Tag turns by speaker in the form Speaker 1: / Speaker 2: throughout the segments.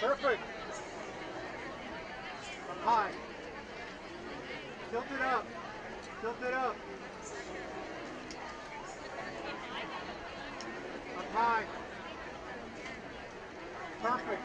Speaker 1: Perfect. Up high. Tilt it up. Tilt it up. Up high. Perfect.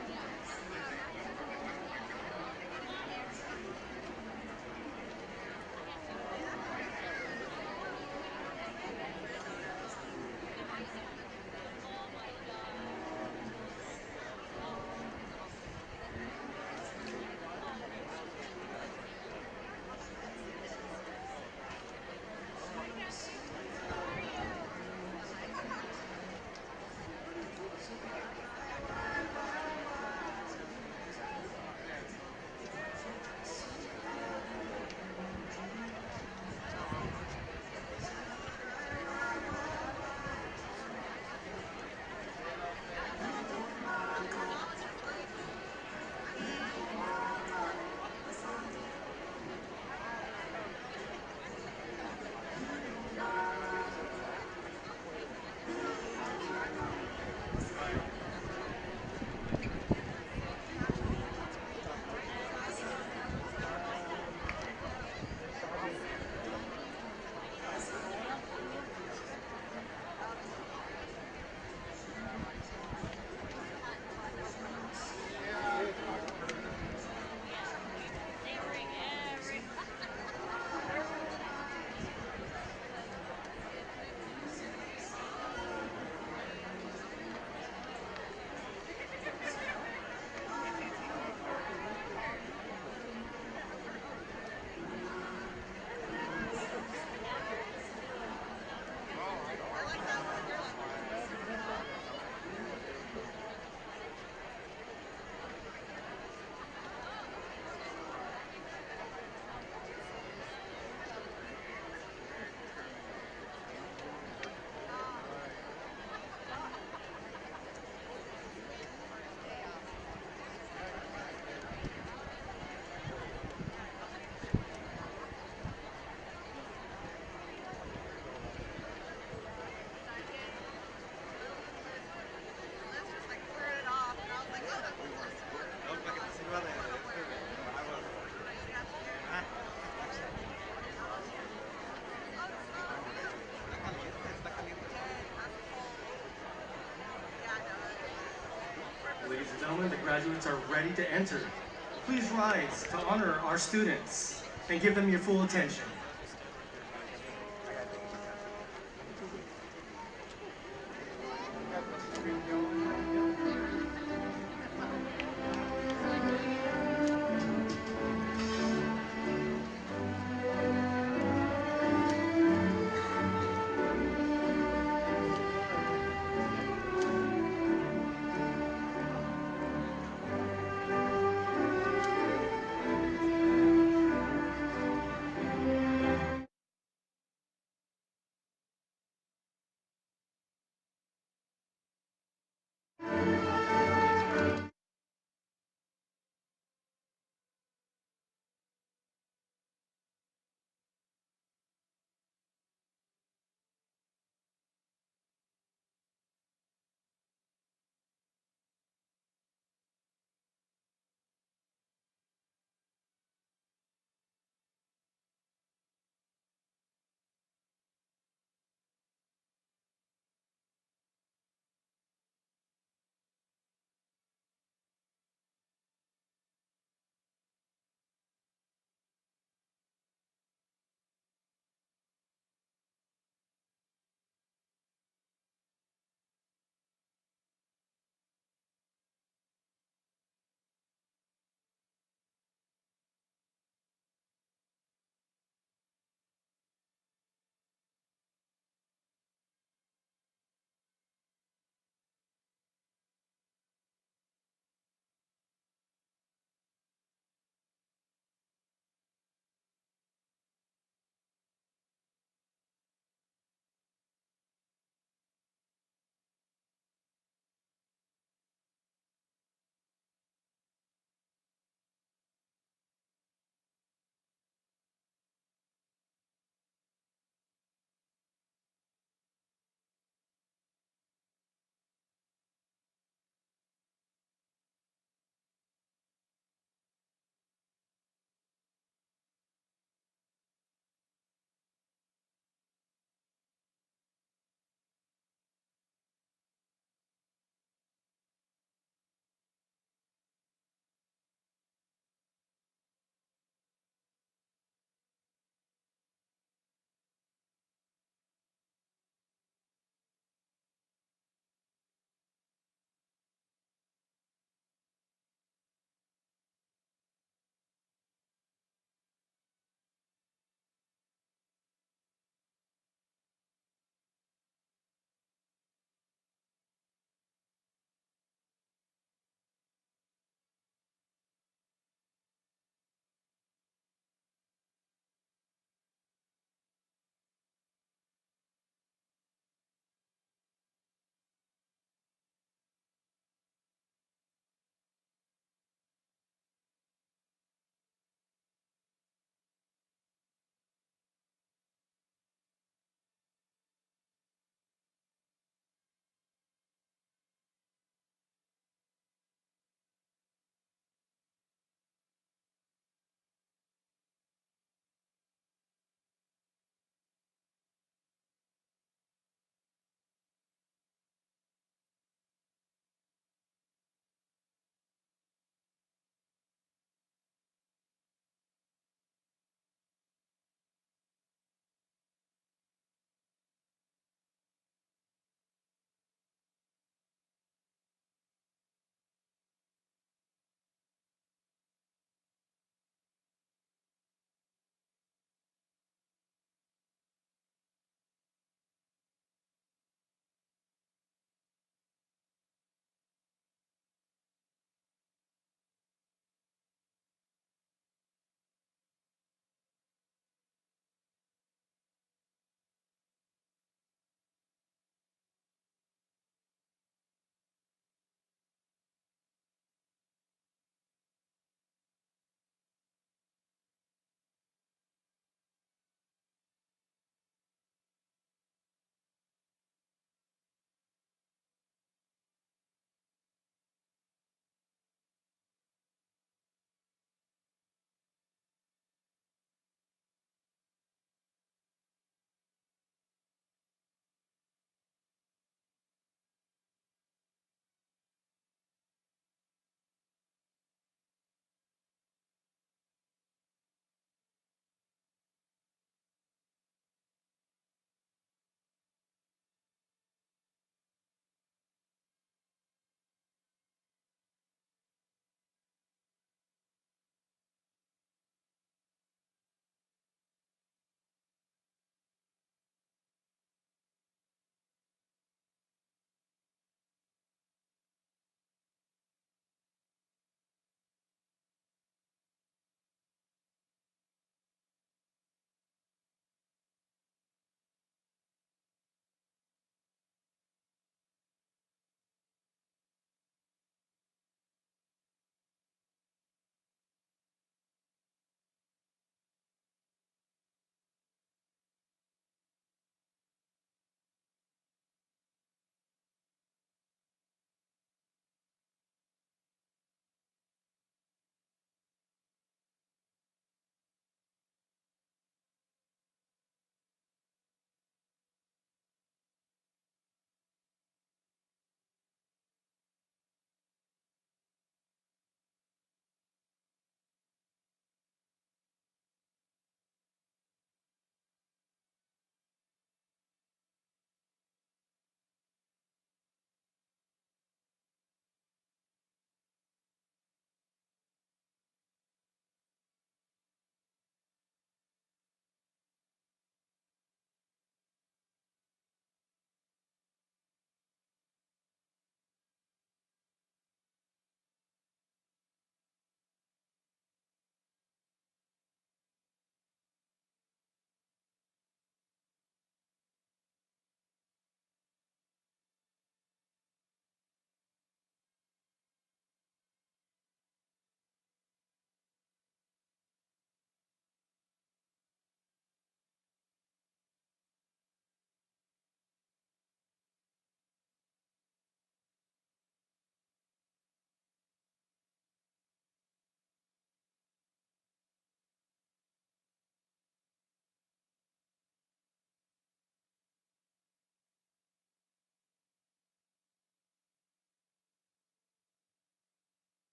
Speaker 2: Ladies and gentlemen, the graduates are ready to enter. Please rise to honor our students and give them your full attention.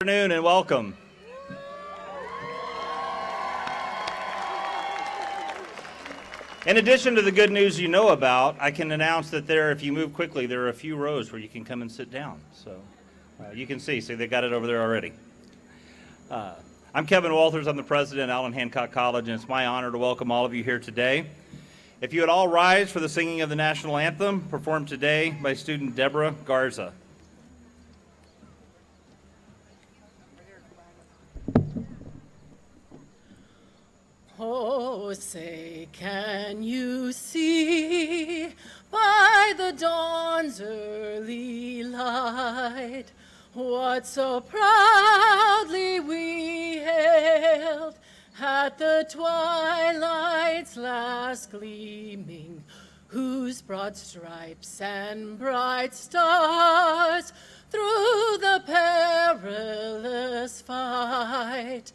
Speaker 3: afternoon and welcome. In addition to the good news you know about, I can announce that if you move quickly, there are a few rows where you can come and sit down. So you can see they got it over there already. I'm Kevin Walters. I'm the president of Allan Hancock College, and it's my honor to welcome all of you here today. If you would all rise for the singing of the national anthem, performed today by student Deborah Garza.
Speaker 4: Oh, say, can you see by the dawn's early light what so proudly we hailed at the twilight's last gleaming, whose broad stripes and bright stars through the perilous fight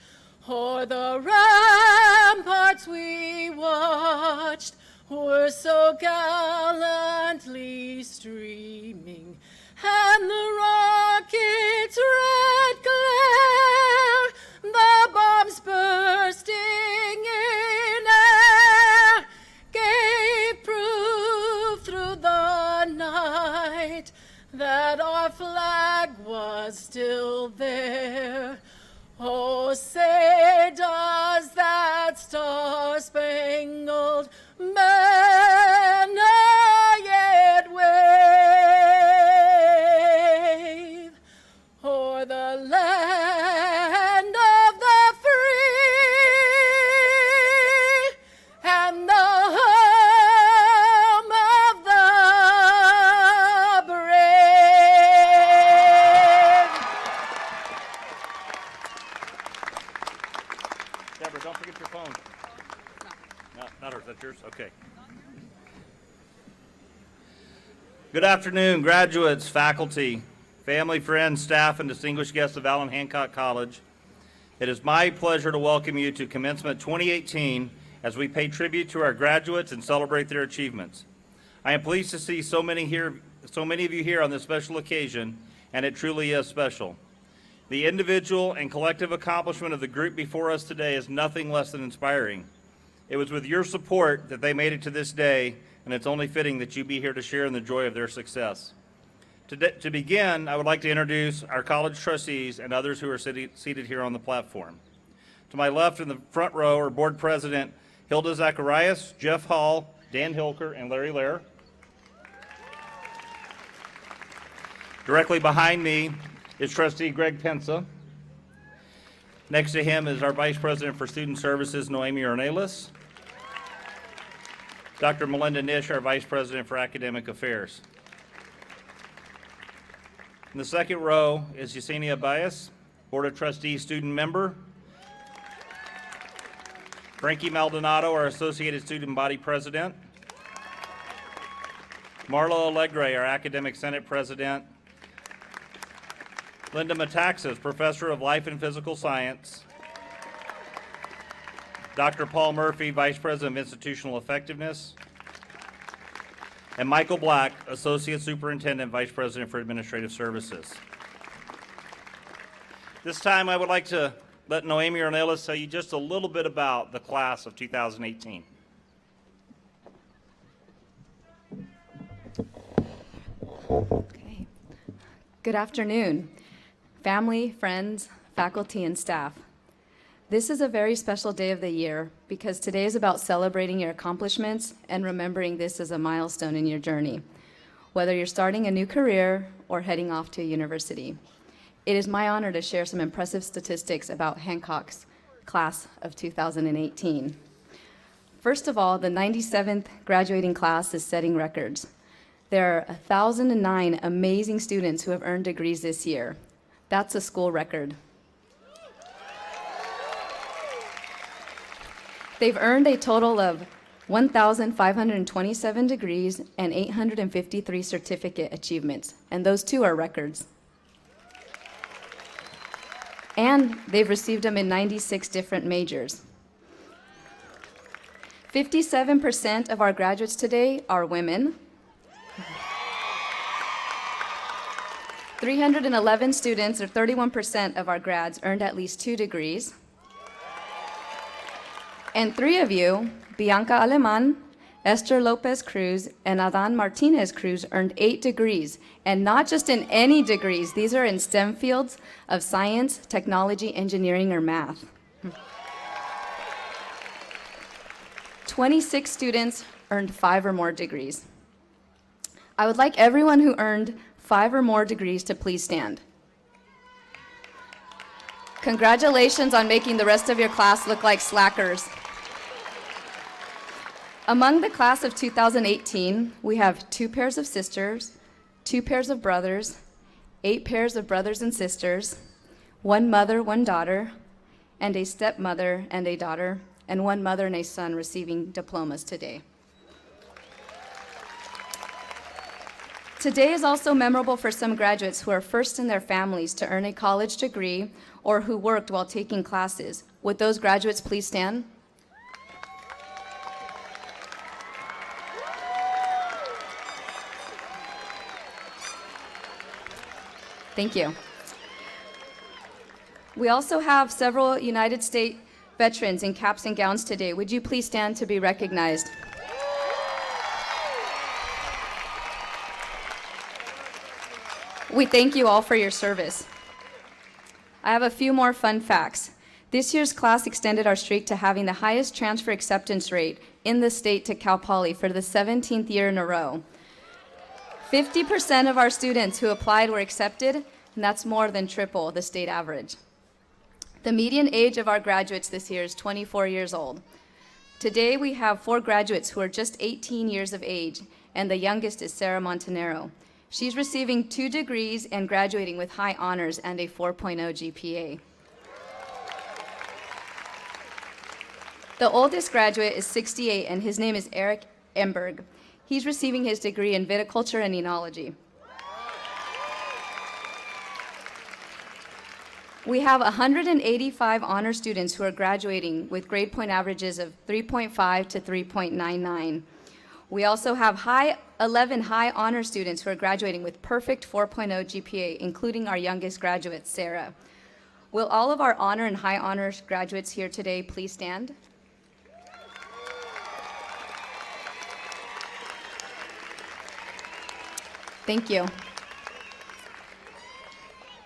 Speaker 4: o'er the ramparts we watched were so gallantly streaming, and the rocket's red glare, the bombs bursting in air, gave proof through the night that our flag was still there. Oh, say, does that star-spangled banner yet wave o'er the land of the free and the home of the brave?
Speaker 3: Deborah, don't forget your phone. No, not hers. That's yours? Okay. Good afternoon, graduates, faculty, family, friends, staff, and distinguished guests of Allan Hancock College. It is my pleasure to welcome you to Commencement 2018 as we pay tribute to our graduates and celebrate their achievements. I am pleased to see so many of you here on this special occasion, and it truly is special. The individual and collective accomplishment of the group before us today is nothing less than inspiring. It was with your support that they made it to this day, and it's only fitting that you be here to share in the joy of their success. To begin, I would like to introduce our college trustees and others who are seated here on the platform. To my left in the front row are Board President Hilda Zacharias, Jeff Hall, Dan Hilker, and Larry Lair. Directly behind me is Trustee Greg Pensa. Next to him is our Vice President for Student Services, Noemi Ornelas. Dr. Melinda Nish, our Vice President for Academic Affairs. In the second row is Yesenia Bias, Board of Trustees student member. Frankie Maldonado, our Associated Student Body President. Marla Allegre, our Academic Senate President. Linda Metaxas, Professor of Life and Physical Science. Dr. Paul Murphy, Vice President of Institutional Effectiveness. And Michael Black, Associate Superintendent, Vice President for Administrative Services. This time I would like to let Noemi Ornelas tell you just a little bit about the class of 2018.
Speaker 5: Okay. Good afternoon, family, friends, faculty, and staff. This is a very special day of the year because today is about celebrating your accomplishments and remembering this as a milestone in your journey, whether you're starting a new career or heading off to a university. It is my honor to share some impressive statistics about Hancock's class of 2018. First of all, the 97th graduating class is setting records. There are 1,009 amazing students who have earned degrees this year. That's a school record. They've earned a total of 1,527 degrees and 853 certificate achievements, and those too are records. And they've received them in 96 different majors. 57% of our graduates today are women. 311 students, or 31% of our grads, earned at least 2 degrees. And 3 of you, Bianca Aleman, Esther Lopez Cruz, and Adan Martinez Cruz, earned 8 degrees. And not just in any degrees, these are in STEM fields of science, technology, engineering, or math. 26 students earned 5 or more degrees. I would like everyone who earned 5 or more degrees to please stand. Congratulations on making the rest of your class look like slackers. Among the class of 2018, we have 2 pairs of sisters, 2 pairs of brothers, 8 pairs of brothers and sisters, 1 mother, 1 daughter, and a stepmother and a daughter, and 1 mother and a son receiving diplomas today. Today is also memorable for some graduates who are first in their families to earn a college degree or who worked while taking classes. Would those graduates please stand? Thank you. We also have several United States veterans in caps and gowns today. Would you please stand to be recognized? We thank you all for your service. I have a few more fun facts. This year's class extended our streak to having the highest transfer acceptance rate in the state to Cal Poly for the 17th year in a row. 50% of our students who applied were accepted, and that's more than triple the state average. The median age of our graduates this year is 24 years old. Today we have 4 graduates who are just 18 years of age, and the youngest is Sarah Montanero. She's receiving 2 degrees and graduating with high honors and a 4.0 GPA. The oldest graduate is 68, and his name is Eric Emberg. He's receiving his degree in viticulture and enology. We have 185 honor students who are graduating with grade point averages of 3.5 to 3.99. We also have 11 high honor students who are graduating with perfect 4.0 GPA, including our youngest graduate, Sarah. Will all of our honor and high honors graduates here today please stand? Thank you.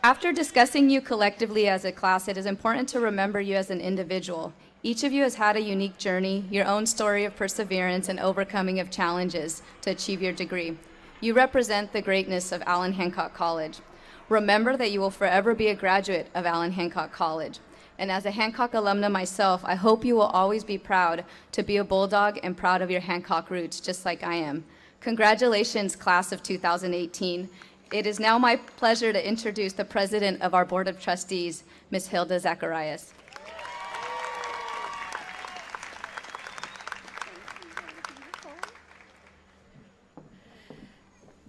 Speaker 5: After discussing you collectively as a class, it is important to remember you as an individual. Each of you has had a unique journey, your own story of perseverance and overcoming of challenges to achieve your degree. You represent the greatness of Allan Hancock College. Remember that you will forever be a graduate of Allan Hancock College. And as a Hancock alumna myself, I hope you will always be proud to be a Bulldog and proud of your Hancock roots, just like I am. Congratulations, class of 2018. It is now my pleasure to introduce the president of our Board of Trustees, Ms. Hilda Zacharias.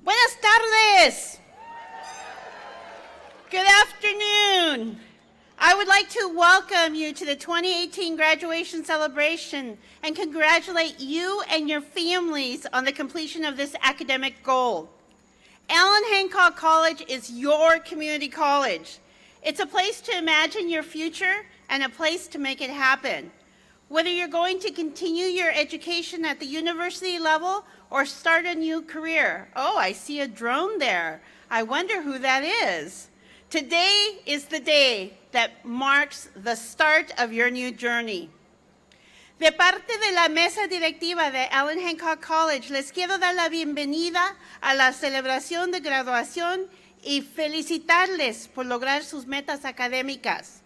Speaker 6: Buenas tardes. Good afternoon. I would like to welcome you to the 2018 graduation celebration and congratulate you and your families on the completion of this academic goal. Allan Hancock College is your community college. It's a place to imagine your future and a place to make it happen. Whether you're going to continue your education at the university level or start a new career. Oh, I see a drone there. I wonder who that is. Today is the day that marks the start of your new journey. De parte de la mesa directiva de Allan Hancock College, les quiero dar la bienvenida a la celebración de graduación y felicitarles por lograr sus metas académicas.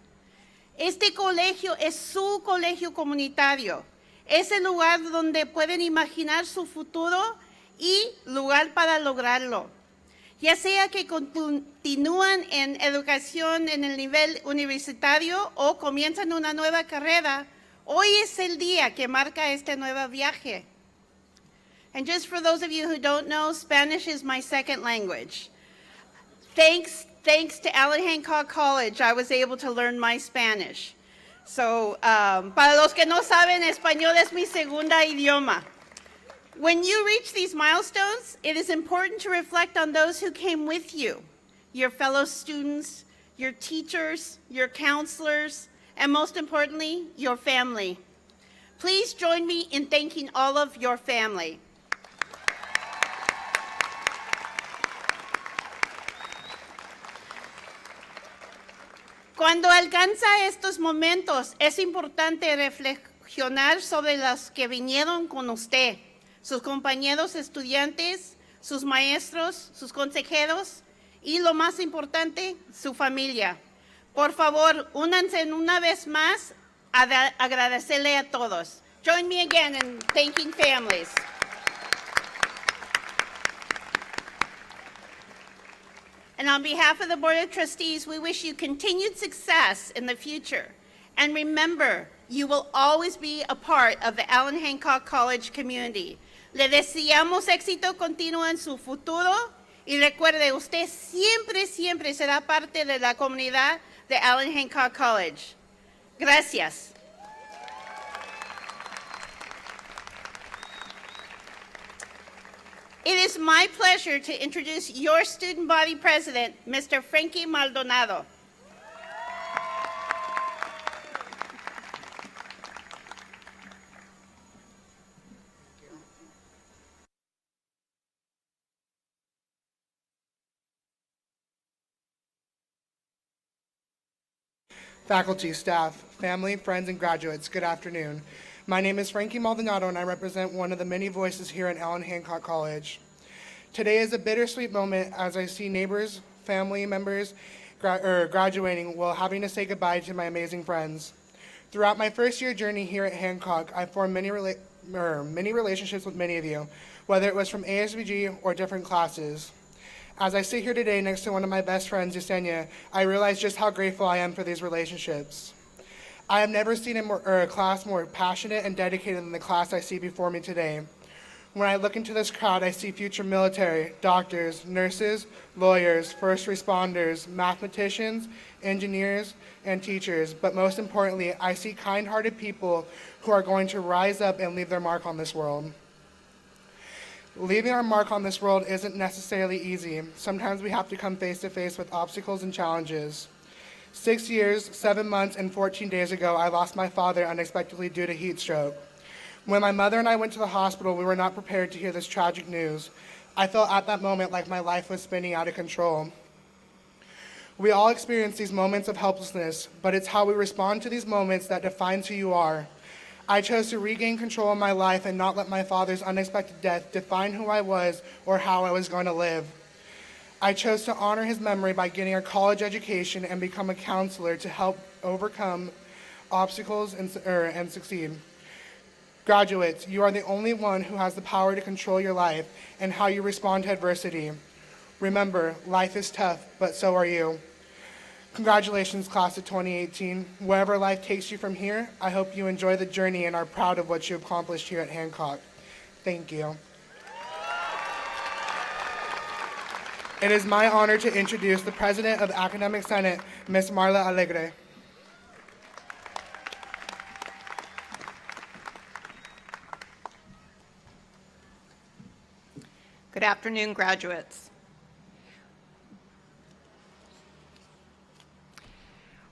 Speaker 6: Este colegio es su colegio comunitario. Es el lugar donde pueden imaginar su futuro y lugar para lograrlo. Ya sea que continúan en educación en el nivel universitario o comienzan una nueva carrera, hoy es el día que marca este nuevo viaje. And just for those of you who don't know, Spanish is my second language. Thanks to Allan Hancock College, I was able to learn my Spanish. So, para los que no saben, español es mi segunda idioma. When you reach these milestones, it is important to reflect on those who came with you. your fellow students, your teachers, your counselors, and most importantly, your family. Please join me in thanking all of your family. Cuando alcanza estos momentos, es importante reflexionar sobre los que vinieron con usted, sus compañeros estudiantes, sus maestros, sus consejeros y, lo más importante, su familia. Por favor, únanse una vez más a agradecerle a todos. Join me again in thanking families. And on behalf of the Board of Trustees, we wish you continued success in the future. And remember, you will always be a part of the Allan Hancock College community. Le deseamos éxito continuo en su futuro y recuerde, usted siempre, siempre será parte de la comunidad de Allan Hancock College. Gracias. It is my pleasure to introduce your student body president, Mr. Frankie Maldonado.
Speaker 7: Faculty, staff, family, friends, and graduates, good afternoon. My name is Frankie Maldonado, and I represent one of the many voices here at Allan Hancock College. Today is a bittersweet moment as I see neighbors, family members graduating while having to say goodbye to my amazing friends. Throughout my first-year journey here at Hancock, I formed many relationships with many of you, whether it was from ASBG or different classes. As I sit here today next to one of my best friends, Yesenia, I realize just how grateful I am for these relationships. I have never seen a class more passionate and dedicated than the class I see before me today. When I look into this crowd, I see future military, doctors, nurses, lawyers, first responders, mathematicians, engineers, and teachers. But most importantly, I see kind-hearted people who are going to rise up and leave their mark on this world. Leaving our mark on this world isn't necessarily easy. Sometimes we have to come face to face with obstacles and challenges. 6 years, 7 months, and 14 days ago, I lost my father unexpectedly due to heat stroke. When my mother and I went to the hospital, we were not prepared to hear this tragic news. I felt at that moment like my life was spinning out of control. We all experience these moments of helplessness, but it's how we respond to these moments that defines who you are. I chose to regain control of my life and not let my father's unexpected death define who I was or how I was going to live. I chose to honor his memory by getting a college education and become a counselor to help overcome obstacles and succeed. Graduates, you are the only one who has the power to control your life and how you respond to adversity. Remember, life is tough, but so are you. Congratulations, class of 2018. Wherever life takes you from here, I hope you enjoy the journey and are proud of what you have accomplished here at Hancock. Thank you. It is my honor to introduce the President of the Academic Senate, Ms. Marla Alegre.
Speaker 8: Good afternoon, graduates.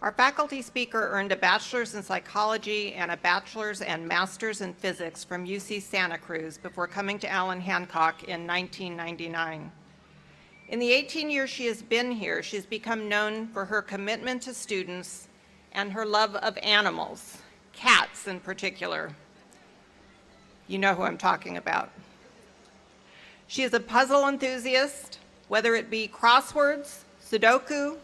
Speaker 8: Our faculty speaker earned a bachelor's in psychology and a bachelor's and master's in physics from UC Santa Cruz before coming to Allan Hancock in 1999. In the 18 years she has been here, she's become known for her commitment to students and her love of animals, cats in particular. You know who I'm talking about. She is a puzzle enthusiast, whether it be crosswords, Sudoku,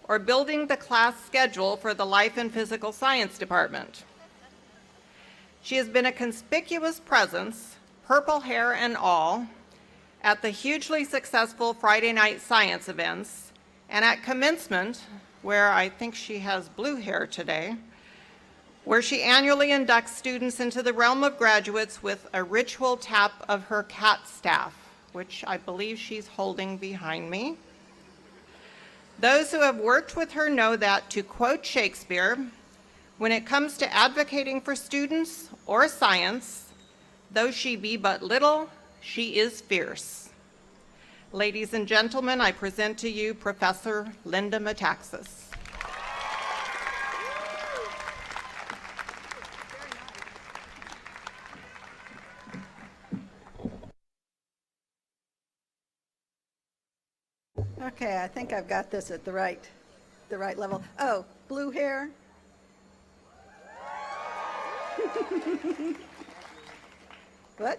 Speaker 8: or building the class schedule for the Life and Physical Science department. She has been a conspicuous presence, purple hair and all, at the hugely successful Friday night science events, and at Commencement, where I think she has blue hair today, where she annually inducts students into the realm of graduates with a ritual tap of her cat staff, which I believe she's holding behind me. Those who have worked with her know that, to quote Shakespeare, when it comes to advocating for students or science, though she be but little, she is fierce. Ladies and gentlemen, I present to you Professor Linda Metaxas.
Speaker 9: Okay, I think I've got this at the right level. Oh, blue hair. What?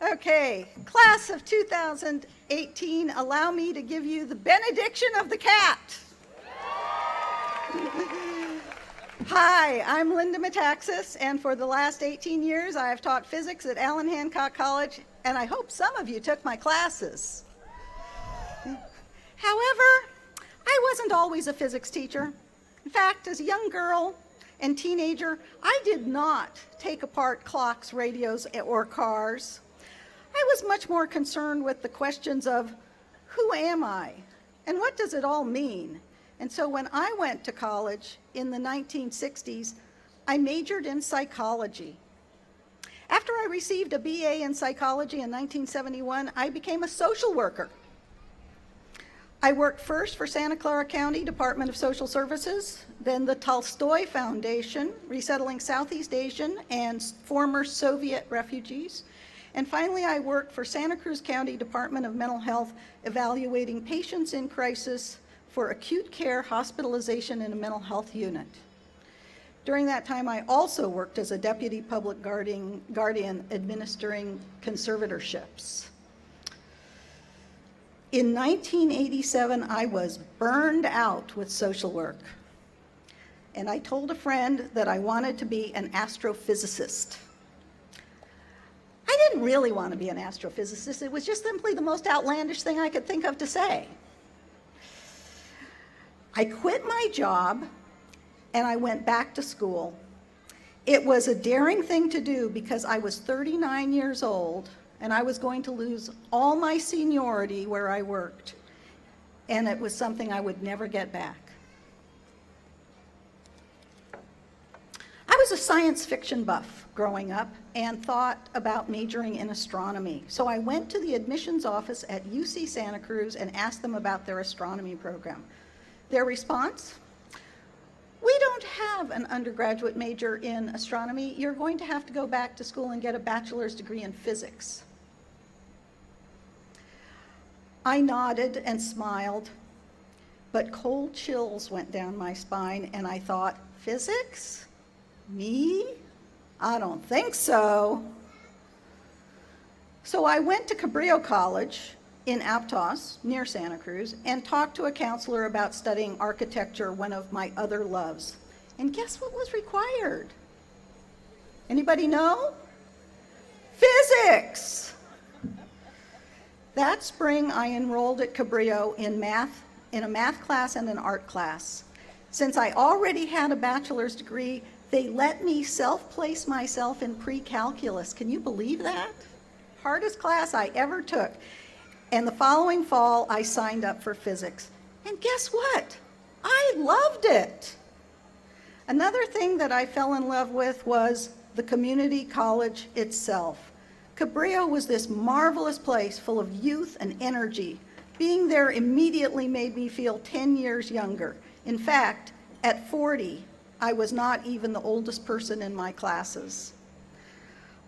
Speaker 9: Okay, class of 2018, allow me to give you the benediction of the cat. Hi, I'm Linda Metaxas, and for the last 18 years, I have taught physics at Allan Hancock College, and I hope some of you took my classes. However, I wasn't always a physics teacher. In fact, as a young girl and teenager, I did not take apart clocks, radios, or cars. I was much more concerned with the questions of, who am I? And what does it all mean? And so when I went to college in the 1960s, I majored in psychology. After I received a BA in psychology in 1971, I became a social worker. I worked first for Santa Clara County Department of Social Services, then the Tolstoy Foundation, resettling Southeast Asian and former Soviet refugees. And finally, I worked for Santa Cruz County Department of Mental Health, evaluating patients in crisis for acute care hospitalization in a mental health unit. During that time, I also worked as a deputy public guardian administering conservatorships. In 1987, I was burned out with social work. And I told a friend that I wanted to be an astrophysicist. I didn't really want to be an astrophysicist. It was just simply the most outlandish thing I could think of to say. I quit my job and I went back to school. It was a daring thing to do because I was 39 years old and I was going to lose all my seniority where I worked. And it was something I would never get back. I was a science fiction buff growing up and thought about majoring in astronomy. So I went to the admissions office at UC Santa Cruz and asked them about their astronomy program. Their response? We don't have an undergraduate major in astronomy. You're going to have to go back to school and get a bachelor's degree in physics. I nodded and smiled, but cold chills went down my spine and I thought, physics? Me? I don't think so. So I went to Cabrillo College in Aptos, near Santa Cruz, and talked to a counselor about studying architecture, one of my other loves. And guess what was required? Anybody know? Physics! That spring, I enrolled at Cabrillo in a math class and an art class. Since I already had a bachelor's degree, they let me self-place myself in pre-calculus. Can you believe that? Hardest class I ever took. And the following fall, I signed up for physics. And guess what? I loved it. Another thing that I fell in love with was the community college itself. Cabrillo was this marvelous place full of youth and energy. Being there immediately made me feel 10 years younger. In fact, at 40, I was not even the oldest person in my classes.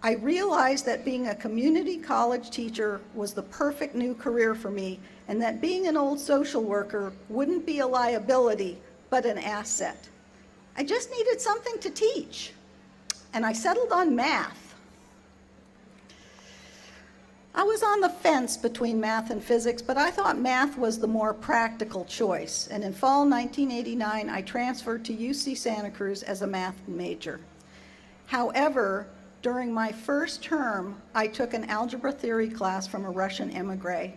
Speaker 9: I realized that being a community college teacher was the perfect new career for me, and that being an old social worker wouldn't be a liability, but an asset. I just needed something to teach, and I settled on math. I was on the fence between math and physics, but I thought math was the more practical choice, and in fall 1989, I transferred to UC Santa Cruz as a math major. However, during my first term, I took an algebra theory class from a Russian emigre.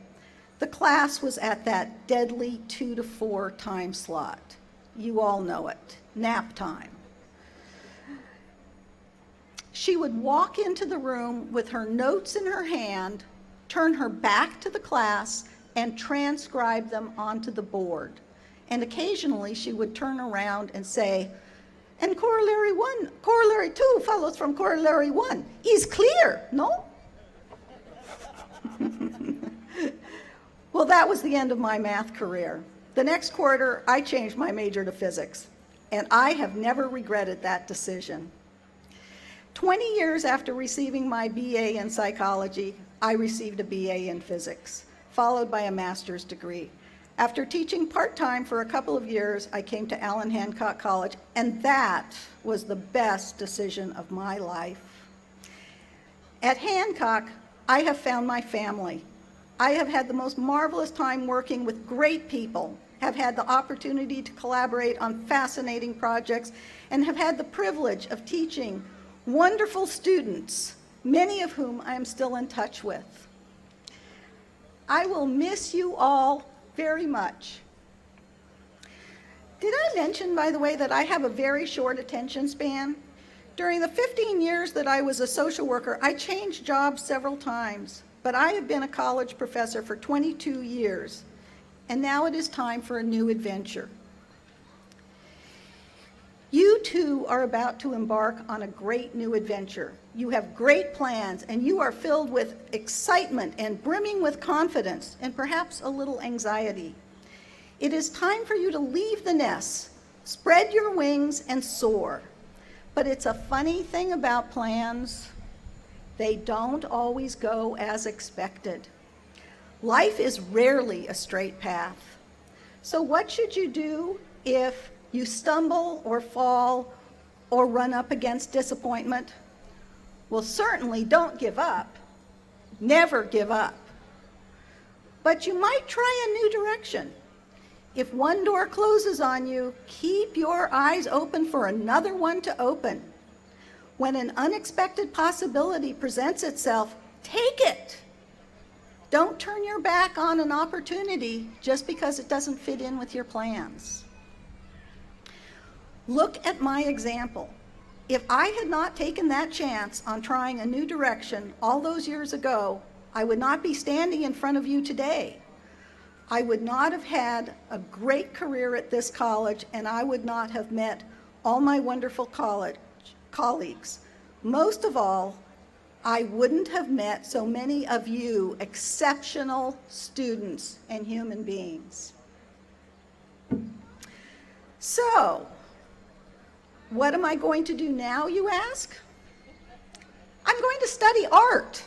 Speaker 9: The class was at that deadly 2 to 4 time slot. You all know it, nap time. She would walk into the room with her notes in her hand, turn her back to the class, and transcribe them onto the board. And occasionally she would turn around and say, And corollary 2 follows from corollary 1. Is clear, no? Well, that was the end of my math career. The next quarter, I changed my major to physics, and I have never regretted that decision. 20 years after receiving my BA in psychology, I received a BA in physics, followed by a master's degree. After teaching part-time for a couple of years, I came to Allan Hancock College, and that was the best decision of my life. At Hancock, I have found my family. I have had the most marvelous time working with great people, have had the opportunity to collaborate on fascinating projects, and have had the privilege of teaching wonderful students, many of whom I am still in touch with. I will miss you all very much. Did I mention, by the way, that I have a very short attention span? During the 15 years that I was a social worker, I changed jobs several times, but I have been a college professor for 22 years, and now it is time for a new adventure. You too are about to embark on a great new adventure. You have great plans, and you are filled with excitement and brimming with confidence and perhaps a little anxiety. It is time for you to leave the nest, spread your wings, and soar. But it's a funny thing about plans. They don't always go as expected. Life is rarely a straight path. So what should you do if you stumble or fall or run up against disappointment? Well, certainly don't give up. Never give up. But you might try a new direction. If one door closes on you, keep your eyes open for another one to open. When an unexpected possibility presents itself, take it. Don't turn your back on an opportunity just because it doesn't fit in with your plans. Look at my example. If I had not taken that chance on trying a new direction all those years ago, I would not be standing in front of you today. I would not have had a great career at this college, and I would not have met all my wonderful colleagues. Most of all, I wouldn't have met so many of you exceptional students and human beings. So, what am I going to do now, you ask? I'm going to study art.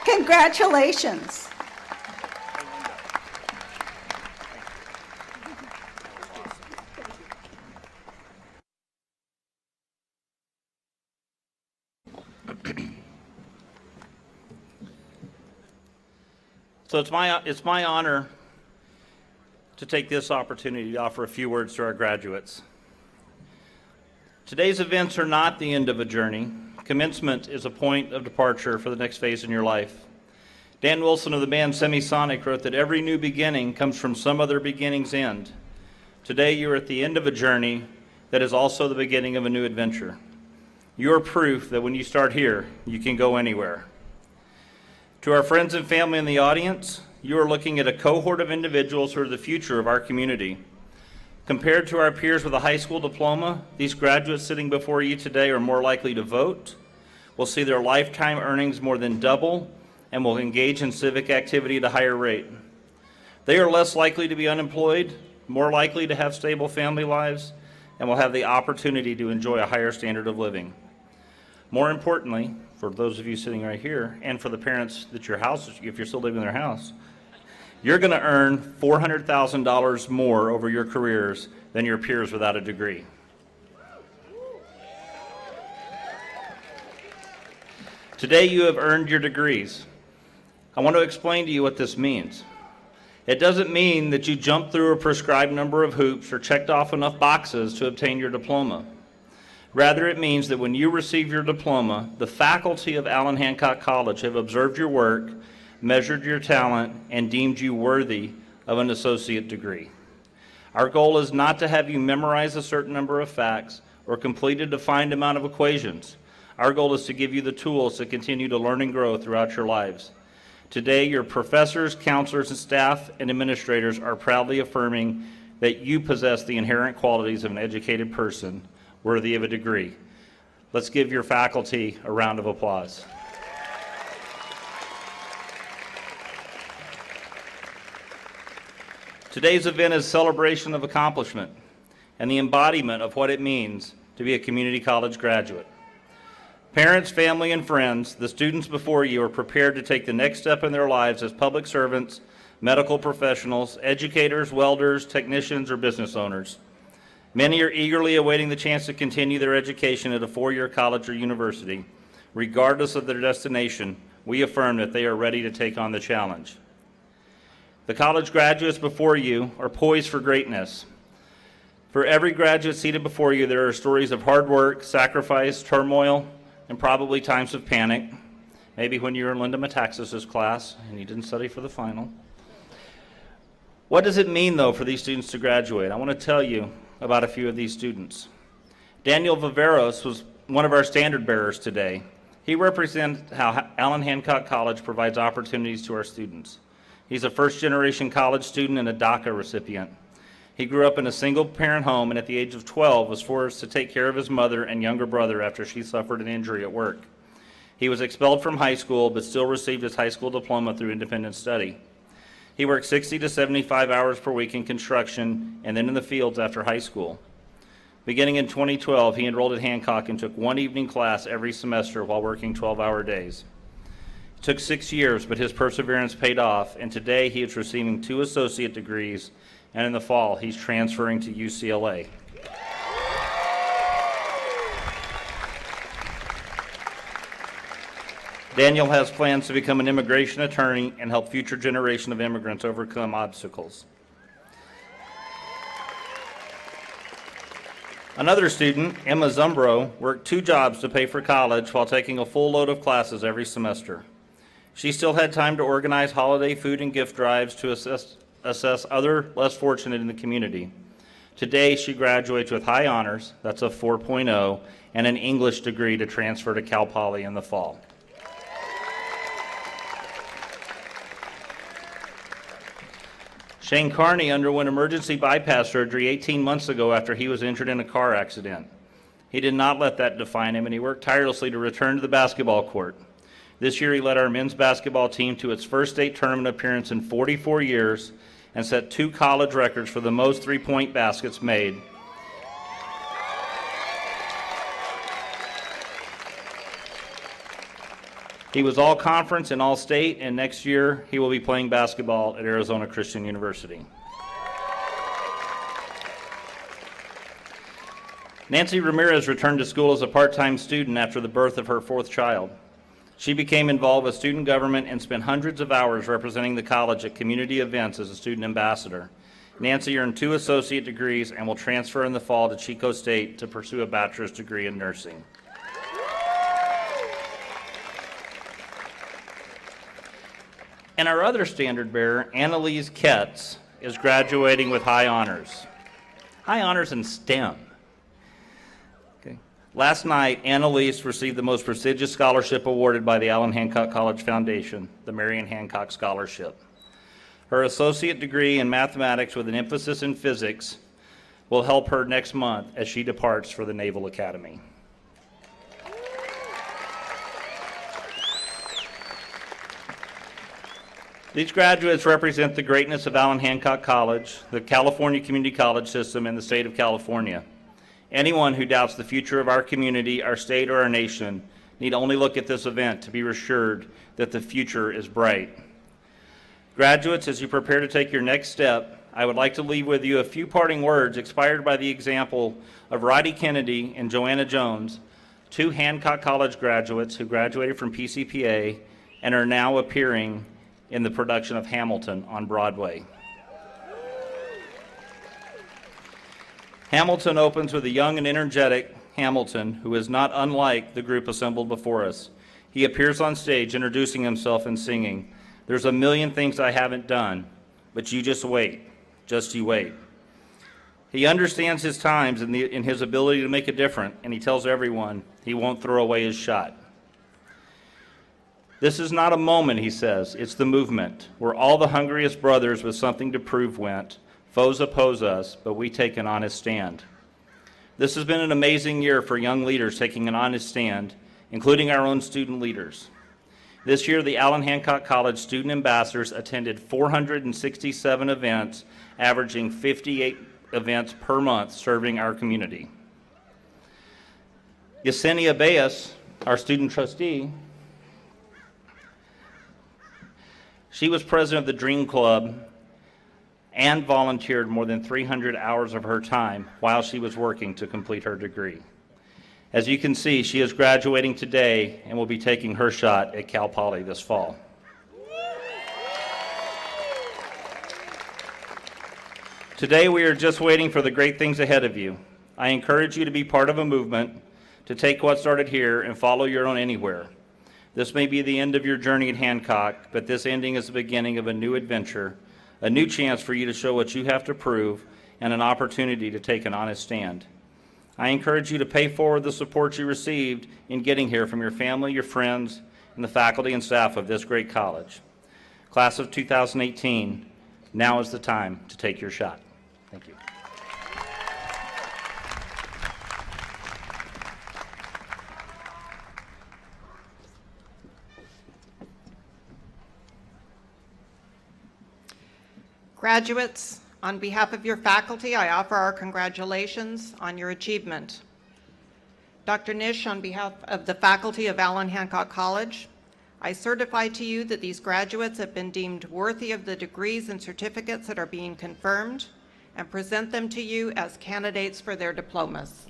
Speaker 9: Congratulations.
Speaker 3: So it's my honor to take this opportunity to offer a few words to our graduates. Today's events are not the end of a journey. Commencement is a point of departure for the next phase in your life. Dan Wilson of the band Semisonic wrote that every new beginning comes from some other beginning's end. Today you're at the end of a journey that is also the beginning of a new adventure. You're proof that when you start here, you can go anywhere. To our friends and family in the audience, you are looking at a cohort of individuals who are the future of our community. Compared to our peers with a high school diploma, these graduates sitting before you today are more likely to vote, will see their lifetime earnings more than double, and will engage in civic activity at a higher rate. They are less likely to be unemployed, more likely to have stable family lives, and will have the opportunity to enjoy a higher standard of living. More importantly, for those of you sitting right here, and for the parents that your house, if you're still living in their house, you're going to earn $400,000 more over your careers than your peers without a degree. Today you have earned your degrees. I want to explain to you what this means. It doesn't mean that you jumped through a prescribed number of hoops or checked off enough boxes to obtain your diploma. Rather, it means that when you receive your diploma, the faculty of Allan Hancock College have observed your work, measured your talent, and deemed you worthy of an associate degree. Our goal is not to have you memorize a certain number of facts or complete a defined amount of equations. Our goal is to give you the tools to continue to learn and grow throughout your lives. Today, your professors, counselors, and staff and administrators are proudly affirming that you possess the inherent qualities of an educated person worthy of a degree. Let's give your faculty a round of applause. Today's event is a celebration of accomplishment and the embodiment of what it means to be a community college graduate. Parents, family, and friends, the students before you are prepared to take the next step in their lives as public servants, medical professionals, educators, welders, technicians, or business owners. Many are eagerly awaiting the chance to continue their education at a four-year college or university. Regardless of their destination, we affirm that they are ready to take on the challenge. The college graduates before you are poised for greatness. For every graduate seated before you, there are stories of hard work, sacrifice, turmoil, and probably times of panic. Maybe when you were in Linda Metaxas's class and you didn't study for the final. What does it mean, though, for these students to graduate? I want to tell you about a few of these students. Daniel Viveros was one of our standard bearers today. He represents how Allan Hancock College provides opportunities to our students. He's a first-generation college student and a DACA recipient. He grew up in a single-parent home and at the age of 12 was forced to take care of his mother and younger brother after she suffered an injury at work. He was expelled from high school but still received his high school diploma through independent study. He worked 60 to 75 hours per week in construction and then in the fields after high school. Beginning in 2012, he enrolled at Hancock and took one evening class every semester while working 12-hour days. It took 6 years, but his perseverance paid off, and today he is receiving 2 associate degrees, and in the fall, he's transferring to UCLA. Daniel has plans to become an immigration attorney and help future generations of immigrants overcome obstacles. Another student, Emma Zumbro, worked 2 jobs to pay for college while taking a full load of classes every semester. She still had time to organize holiday food and gift drives to assess other less fortunate in the community. Today, she graduates with high honors, that's a 4.0, and an English degree to transfer to Cal Poly in the fall. Shane Carney underwent emergency bypass surgery 18 months ago after he was injured in a car accident. He did not let that define him, and he worked tirelessly to return to the basketball court. This year, he led our men's basketball team to its first state tournament appearance in 44 years and set 2 college records for the most three-point baskets made. He was all conference and all state, and next year he will be playing basketball at Arizona Christian University. Nancy Ramirez returned to school as a part-time student after the birth of her 4th child. She became involved with student government and spent hundreds of hours representing the college at community events as a student ambassador. Nancy earned 2 associate degrees and will transfer in the fall to Chico State to pursue a bachelor's degree in nursing. And our other standard bearer, Annalise Ketz, is graduating with high honors. High honors in STEM. Okay. Last night, Annalise received the most prestigious scholarship awarded by the Allan Hancock College Foundation, the Marion Hancock Scholarship. Her associate degree in mathematics with an emphasis in physics will help her next month as she departs for the Naval Academy. These graduates represent the greatness of Allan Hancock College, the California Community College system, and the state of California. Anyone who doubts the future of our community, our state, or our nation need only look at this event to be assured that the future is bright. Graduates, as you prepare to take your next step, I would like to leave with you a few parting words inspired by the example of Roddy Kennedy and Joanna Jones, 2 Hancock College graduates who graduated from PCPA and are now appearing in the production of Hamilton on Broadway. Hamilton opens with a young and energetic Hamilton who is not unlike the group assembled before us. He appears on stage introducing himself and singing, "There's a million things I haven't done, but you just wait, just you wait." He understands his times and his ability to make a difference, and he tells everyone he won't throw away his shot. "This is not a moment," he says, "it's the movement, where all the hungriest brothers with something to prove went, Foes oppose us, but we take an honest stand. This has been an amazing year for young leaders taking an honest stand, including our own student leaders. This year, the Allan Hancock College student ambassadors attended 467 events, averaging 58 events per month, serving our community. Yesenia Baez, our student trustee, she was president of the Dream Club and volunteered more than 300 hours of her time while she was working to complete her degree. As you can see, she is graduating today and will be taking her shot at Cal Poly this fall. Today, we are just waiting for the great things ahead of you. I encourage you to be part of a movement, to take what started here and follow your own anywhere. This may be the end of your journey at Hancock, but this ending is the beginning of a new adventure, a new chance for you to show what you have to prove, and an opportunity to take an honest stand. I encourage you to pay forward the support you received in getting here from your family, your friends, and the faculty and staff of this great college. Class of 2018, now is the time to take your shot. Thank you.
Speaker 8: Graduates, on behalf of your faculty, I offer our congratulations on your achievement. Dr. Nish, on behalf of the faculty of Allan Hancock College, I certify to you that these graduates have been deemed worthy of the degrees and certificates that are being confirmed and present them to you as candidates for their diplomas.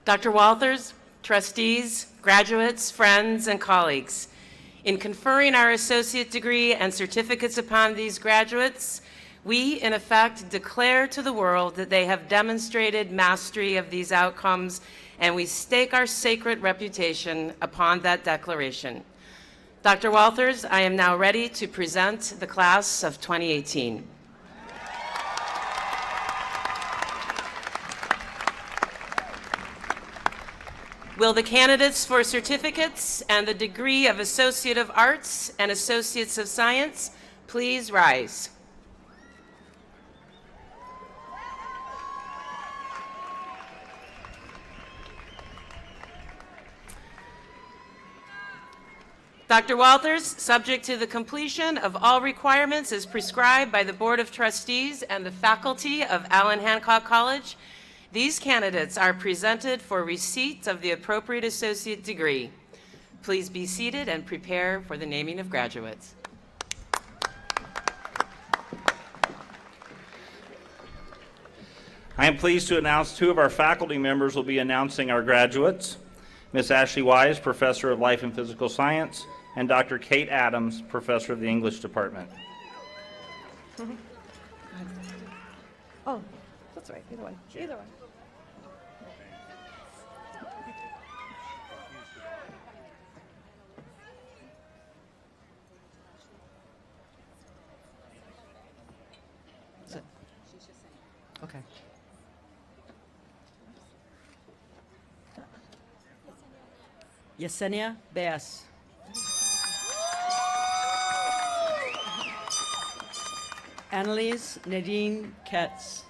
Speaker 10: Dr. Walters, trustees, graduates, friends, and colleagues, in conferring our associate degree and certificates upon these graduates, we, in effect, declare to the world that they have demonstrated mastery of these outcomes, and we stake our sacred reputation upon that declaration. Dr. Walters, I am now ready to present the class of 2018. Will the candidates for certificates and the degree of Associate of Arts and Associates of Science please rise? Dr. Walters, subject to the completion of all requirements as prescribed by the Board of Trustees and the faculty of Allan Hancock College, these candidates are presented for receipt of the appropriate associate degree. Please be seated and prepare for the naming of graduates.
Speaker 3: I am pleased to announce two of our faculty members will be announcing our graduates. Ms. Ashley Wise, Professor of Life and Physical Science, and Dr. Kate Adams, Professor of the English Department.
Speaker 9: Oh, that's right. Either one. Either one.
Speaker 4: Okay. Yesenia Baez. Annalise Nadine Ketz.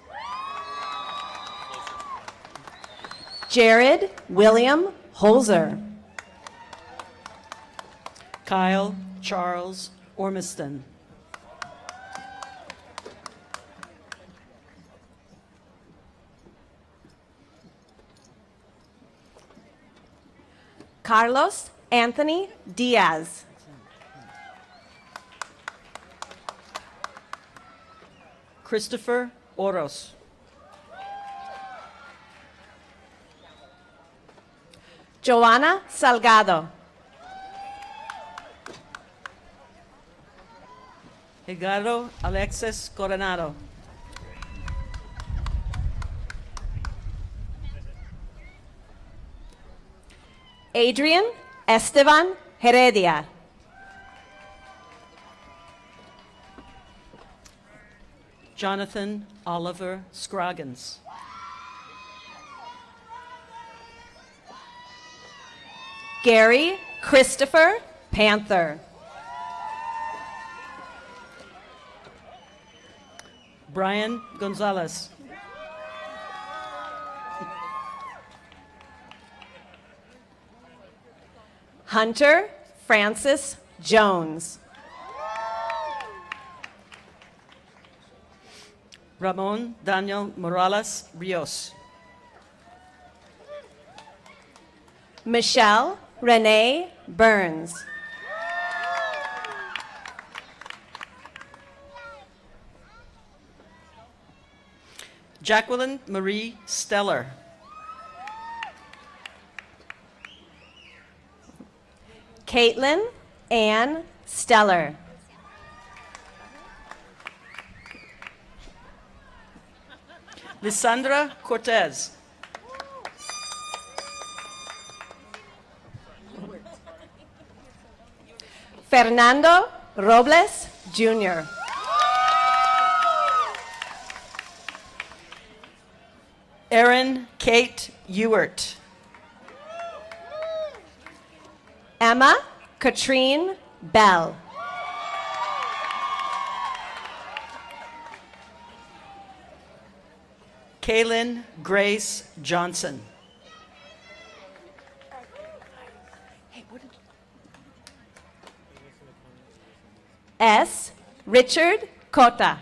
Speaker 11: Jared William Holzer.
Speaker 4: Kyle Charles Ormiston.
Speaker 11: Carlos Anthony Diaz.
Speaker 4: Christopher Oros.
Speaker 11: Joanna Salgado.
Speaker 4: Edgardo Alexis Coronado.
Speaker 11: Adrian Esteban Heredia.
Speaker 4: Jonathan Oliver Scroggins.
Speaker 11: Gary Christopher Panther.
Speaker 4: Brian Gonzalez.
Speaker 11: Hunter Francis Jones.
Speaker 4: Ramon Daniel Morales Rios.
Speaker 11: Michelle Renee Burns.
Speaker 4: Jacqueline Marie Steller.
Speaker 11: Caitlin Ann Steller.
Speaker 4: Lysandra Cortez.
Speaker 11: Fernando Robles Jr.
Speaker 4: Erin Kate Ewert.
Speaker 11: Emma Katrine Bell.
Speaker 4: Kaylin Grace Johnson.
Speaker 11: S. Richard Cota.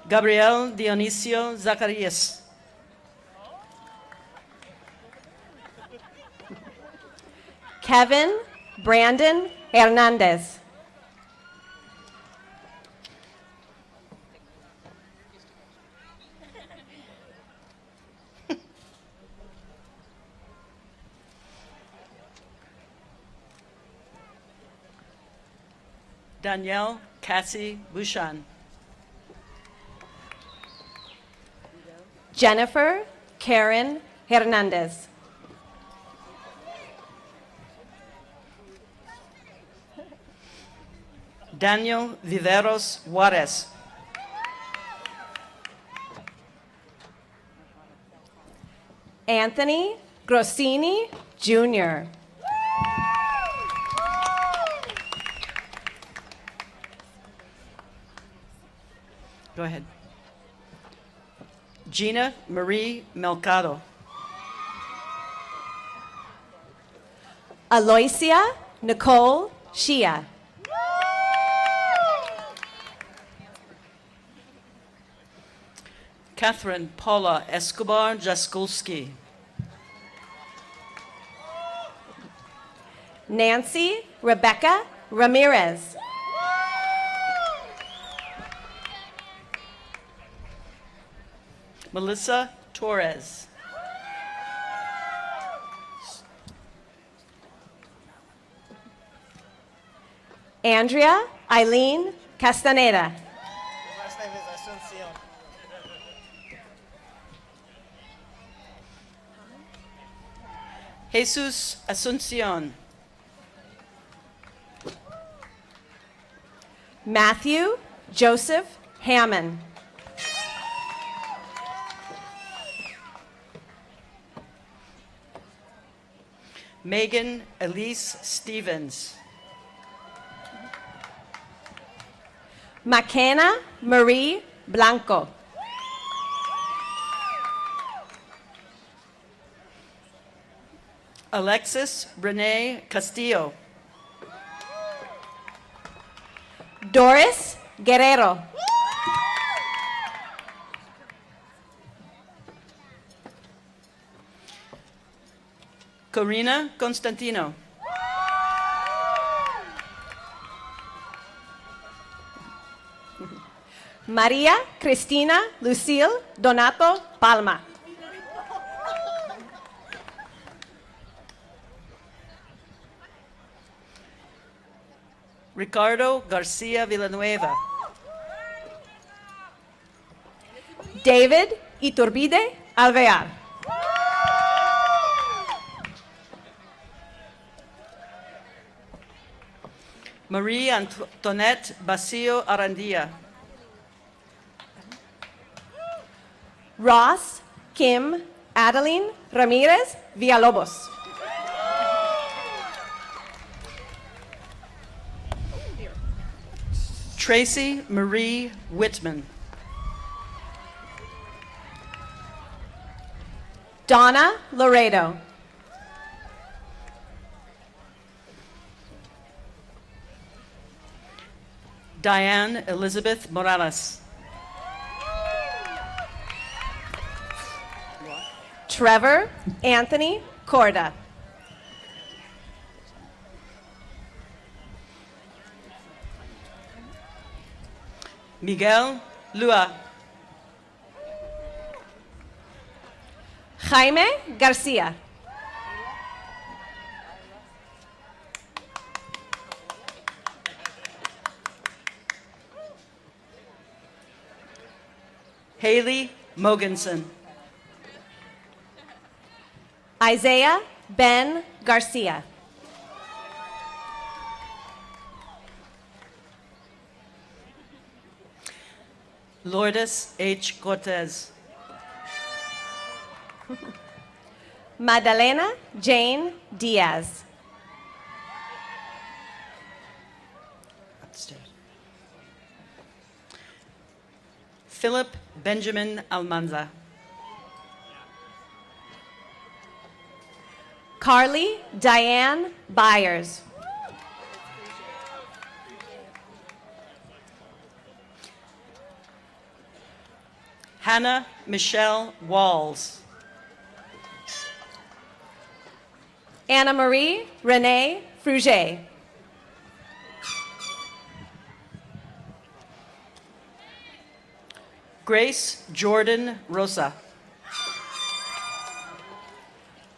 Speaker 4: Gabriel Dionisio Zacarias.
Speaker 11: Kevin Brandon Hernandez.
Speaker 4: Danielle Cassie Bouchan.
Speaker 11: Jennifer Karen Hernandez.
Speaker 4: Daniel Viveros Juarez.
Speaker 11: Anthony Grossini Jr.
Speaker 4: Go ahead. Gina Marie Melcado.
Speaker 11: Aloysia Nicole Shia.
Speaker 4: Catherine Paula Escobar Jaskulski.
Speaker 11: Nancy Rebecca Ramirez.
Speaker 4: Melissa Torres.
Speaker 11: Andrea Eileen Castaneda.
Speaker 2: Last name is Asuncion.
Speaker 4: Jesus Asuncion.
Speaker 11: Matthew Joseph Hammond.
Speaker 4: Megan Elise Stevens.
Speaker 11: McKenna Marie Blanco.
Speaker 4: Alexis Renee Castillo.
Speaker 11: Doris Guerrero.
Speaker 4: Corina Constantino.
Speaker 11: María Cristina Lucille Donato Palma.
Speaker 4: Ricardo Garcia Villanueva.
Speaker 11: David Iturbide Alvear.
Speaker 4: Marie Antoinette Basillo Arandia.
Speaker 11: Ross Kim Adeline Ramirez Villalobos.
Speaker 4: Tracy Marie Whitman.
Speaker 11: Donna Laredo.
Speaker 4: Diane Elizabeth Morales.
Speaker 11: Trevor Anthony Corda.
Speaker 4: Miguel Lua.
Speaker 11: Jaime Garcia.
Speaker 4: Haley Mogensen.
Speaker 11: Isaiah Ben Garcia.
Speaker 4: Lourdes H. Cortez.
Speaker 11: Madalena Jane Diaz.
Speaker 4: Upstairs. Philip Benjamin Almanza.
Speaker 11: Carly Diane Byers.
Speaker 4: Hannah Michelle Walls.
Speaker 11: Anna Marie Renee Fruget.
Speaker 4: Grace Jordan Rosa.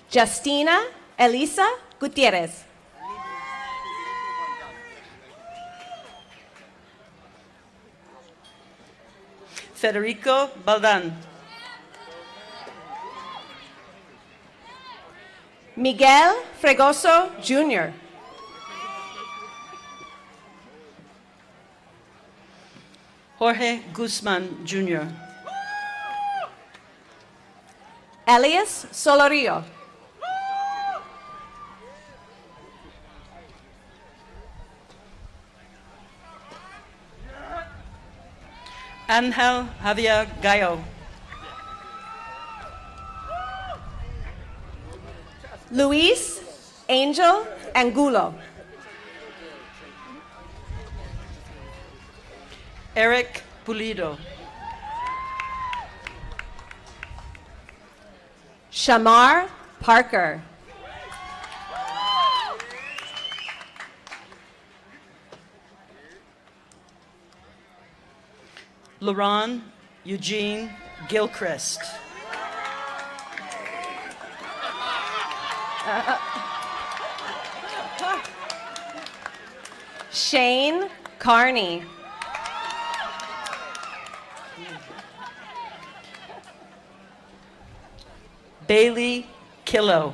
Speaker 11: Justina Elisa Gutierrez.
Speaker 4: Federico Baldan.
Speaker 11: Miguel Fregoso Jr.
Speaker 4: Jorge Guzman Jr.
Speaker 11: Elias Solorio.
Speaker 4: Angel Javier Gallo.
Speaker 11: Luis Angel Angulo.
Speaker 4: Eric Pulido.
Speaker 11: Shamar Parker.
Speaker 4: Laron Eugene Gilchrist.
Speaker 11: Shane Carney.
Speaker 4: Bailey Killo.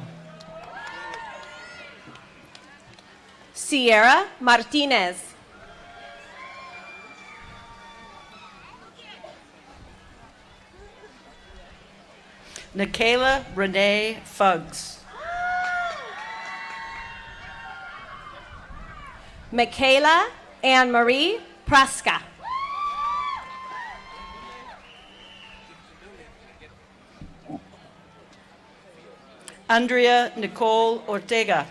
Speaker 11: Sierra Martinez.
Speaker 4: Nikayla Renee Fuggs.
Speaker 11: Michaela Anne Marie Praska.
Speaker 4: Andrea Nicole Ortega.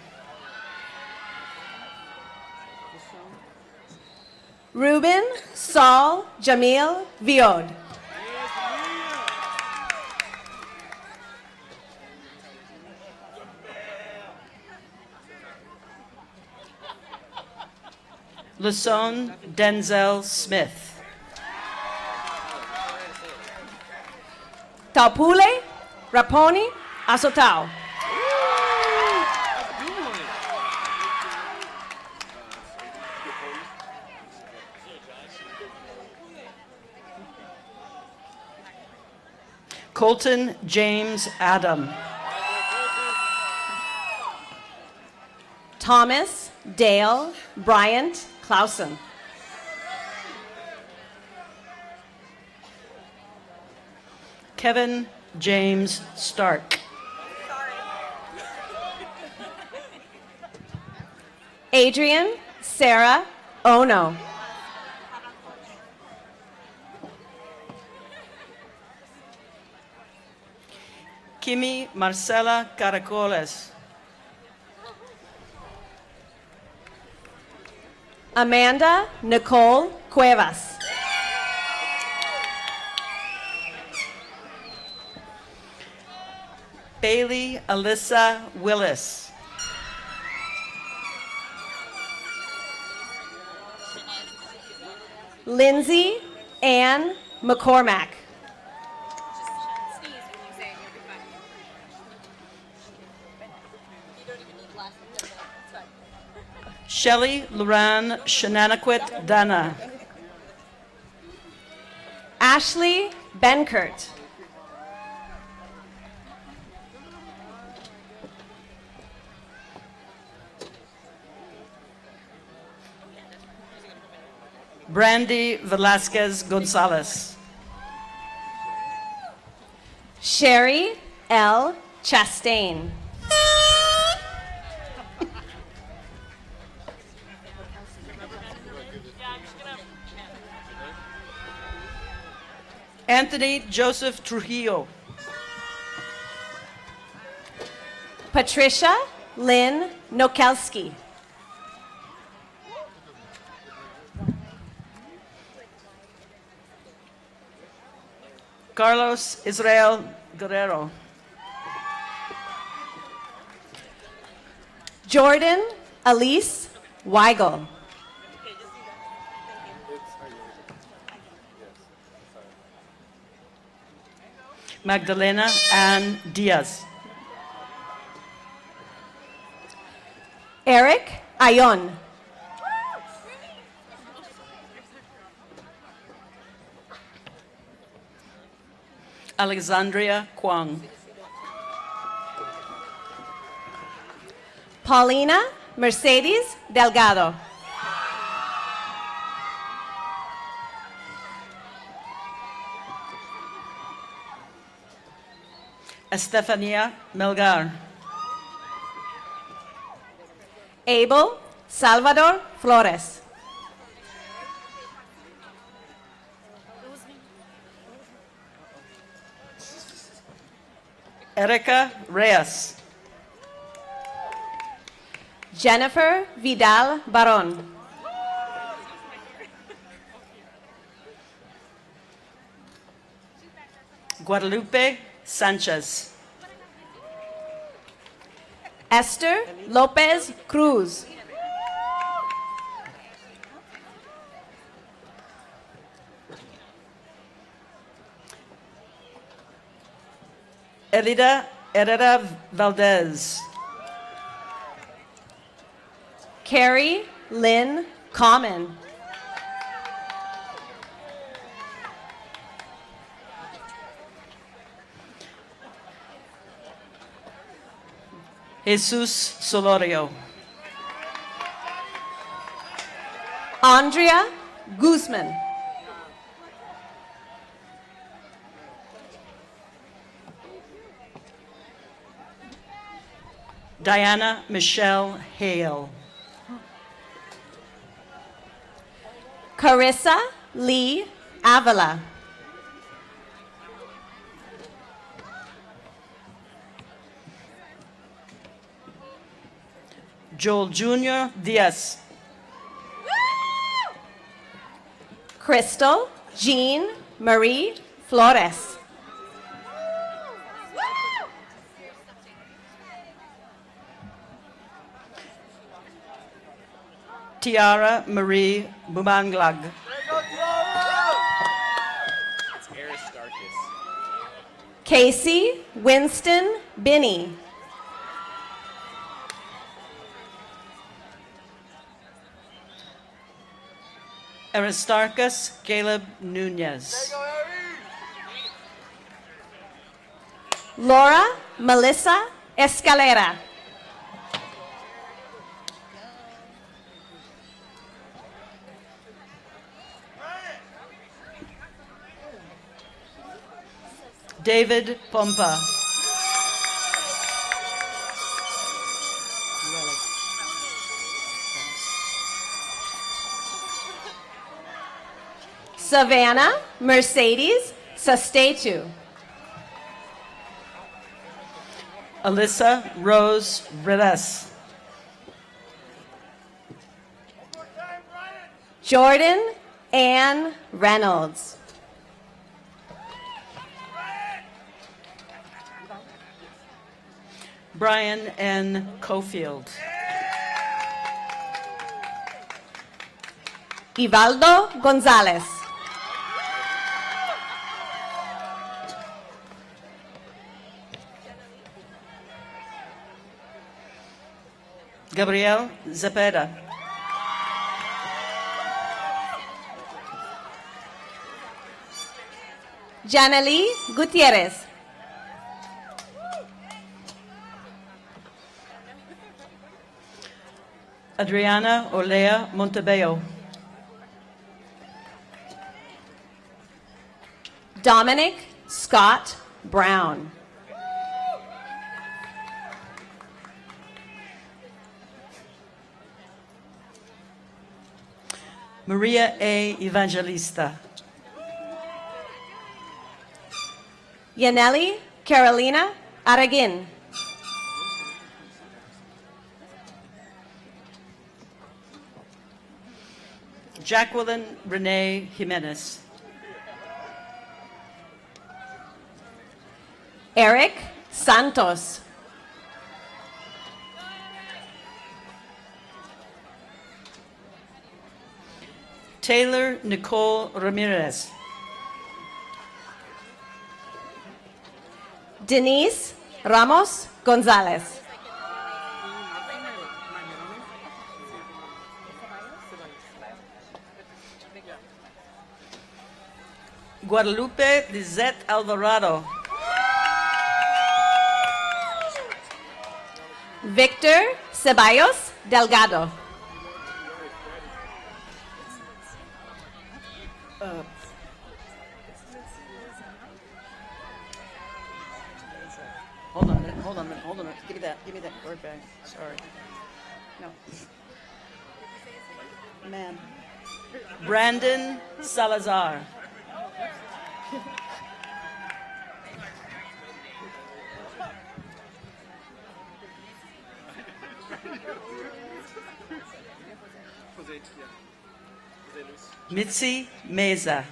Speaker 11: Ruben Saul Jamil Viod.
Speaker 4: Lason Denzel Smith.
Speaker 11: Taupule Raponi Asotao.
Speaker 4: Colton James Adam.
Speaker 11: Thomas Dale Bryant Clausen.
Speaker 4: Kevin James Stark.
Speaker 11: Adrian Sarah Ono.
Speaker 4: Kimi Marcela Caracoles.
Speaker 11: Amanda Nicole Cuevas.
Speaker 4: Bailey Alyssa Willis.
Speaker 11: Lindsay Ann McCormack.
Speaker 4: Shelley Luran Shenanaquit Dana.
Speaker 11: Ashley Benkert.
Speaker 4: Brandy Velasquez Gonzalez.
Speaker 11: Sherry L. Chastain.
Speaker 4: Anthony Joseph Trujillo.
Speaker 11: Patricia Lynn Nokelski.
Speaker 4: Carlos Israel Guerrero.
Speaker 11: Jordan Elise Weigel.
Speaker 4: Magdalena Ann Diaz.
Speaker 11: Eric Ayon.
Speaker 4: Alexandria Kwang.
Speaker 11: Paulina Mercedes Delgado.
Speaker 4: Estefania Melgar.
Speaker 11: Abel Salvador Flores.
Speaker 4: Erica Reyes.
Speaker 11: Jennifer Vidal Baron.
Speaker 4: Guadalupe Sanchez.
Speaker 11: Esther Lopez Cruz.
Speaker 4: Elida Herrera Valdez.
Speaker 11: Carrie Lynn Common.
Speaker 4: Jesus Solorio.
Speaker 11: Andrea Guzman.
Speaker 4: Diana Michelle Hale.
Speaker 11: Carissa Lee Avila.
Speaker 4: Joel Jr. Diaz.
Speaker 11: Crystal Jean Marie Flores.
Speaker 4: Tiara Marie Bumanglag.
Speaker 11: Casey Winston Binney.
Speaker 4: Aristarchus Caleb Nunez.
Speaker 11: Laura Melissa Escalera.
Speaker 4: David Pompa.
Speaker 11: Savannah Mercedes Sastetu.
Speaker 4: Alyssa Rose Reves.
Speaker 11: Jordan Ann Reynolds.
Speaker 4: Brian N. Cofield.
Speaker 11: Ivaldo Gonzalez.
Speaker 4: Gabriel Zepeda.
Speaker 11: Janely Gutierrez.
Speaker 4: Adriana Olea Montebello.
Speaker 11: Dominic Scott Brown.
Speaker 4: Maria A. Evangelista.
Speaker 11: Yaneli Carolina Araguin.
Speaker 4: Jacqueline Renee Jimenez.
Speaker 11: Eric Santos.
Speaker 4: Taylor Nicole Ramirez.
Speaker 11: Denise Ramos Gonzalez.
Speaker 4: Guadalupe Lizette Alvarado.
Speaker 11: Victor Ceballos Delgado.
Speaker 4: Hold on a minute. Give me that word bag. Sorry. No. Ma'am. Brandon Salazar. Mitzi Meza.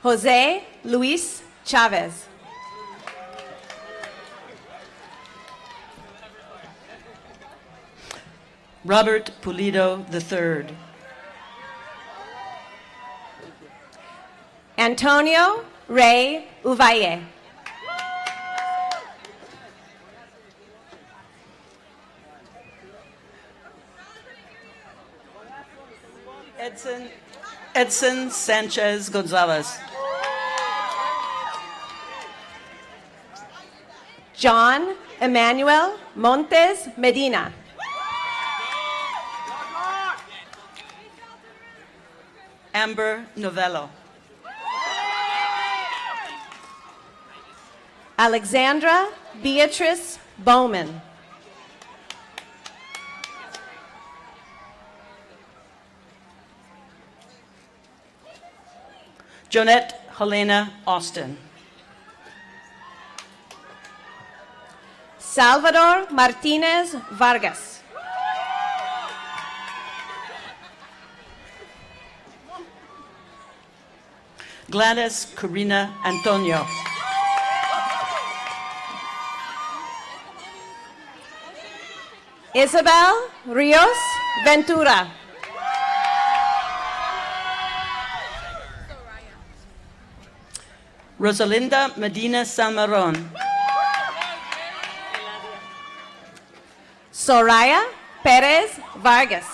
Speaker 11: Jose Luis Chavez.
Speaker 4: Robert Pulido III.
Speaker 11: Antonio Ray Uvalle.
Speaker 4: Edson Sanchez Gonzalez.
Speaker 11: John Emmanuel Montes Medina.
Speaker 4: Amber Novello.
Speaker 11: Alexandra Beatrice Bowman.
Speaker 4: Jonette Helena Austin.
Speaker 11: Salvador Martinez Vargas.
Speaker 4: Gladys Corina Antonio.
Speaker 11: Isabel Rios Ventura.
Speaker 4: Rosalinda Medina Salmaron.
Speaker 11: Soraya Perez Vargas.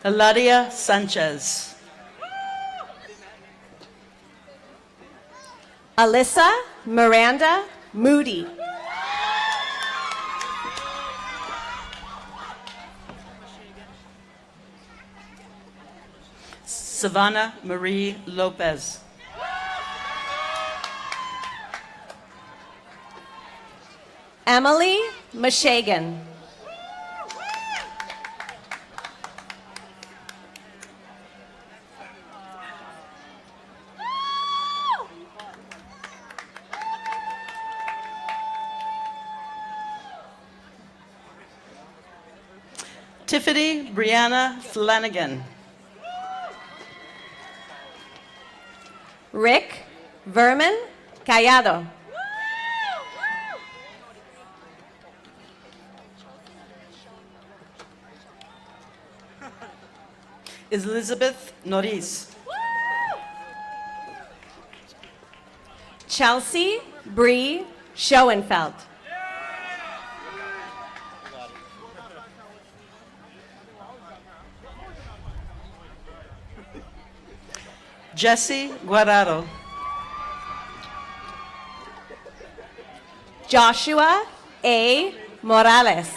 Speaker 4: Eladia Sanchez.
Speaker 11: Alyssa Miranda Moody.
Speaker 4: Savannah Marie Lopez.
Speaker 11: Emily Mashagan.
Speaker 4: Tiffany Brianna Flanagan.
Speaker 11: Rick Verman Callado.
Speaker 4: Elizabeth Norris.
Speaker 11: Chelsea Bree Schoenfeld.
Speaker 4: Jesse Guardado.
Speaker 11: Joshua A. Morales.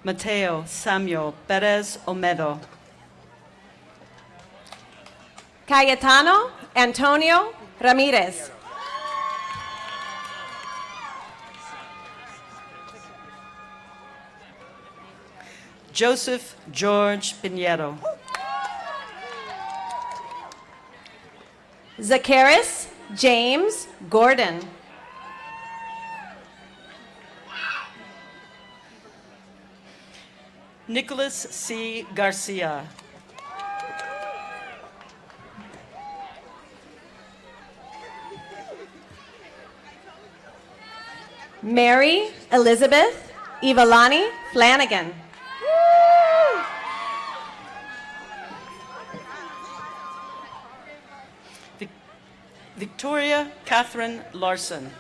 Speaker 4: Mateo Samuel Perez Omedo.
Speaker 11: Cayetano Antonio Ramirez.
Speaker 4: Joseph George Pinheiro.
Speaker 11: Zacharis James Gordon.
Speaker 4: Nicholas C. Garcia.
Speaker 11: Mary Elizabeth Ivalani Flanagan.
Speaker 4: Victoria Catherine Larson.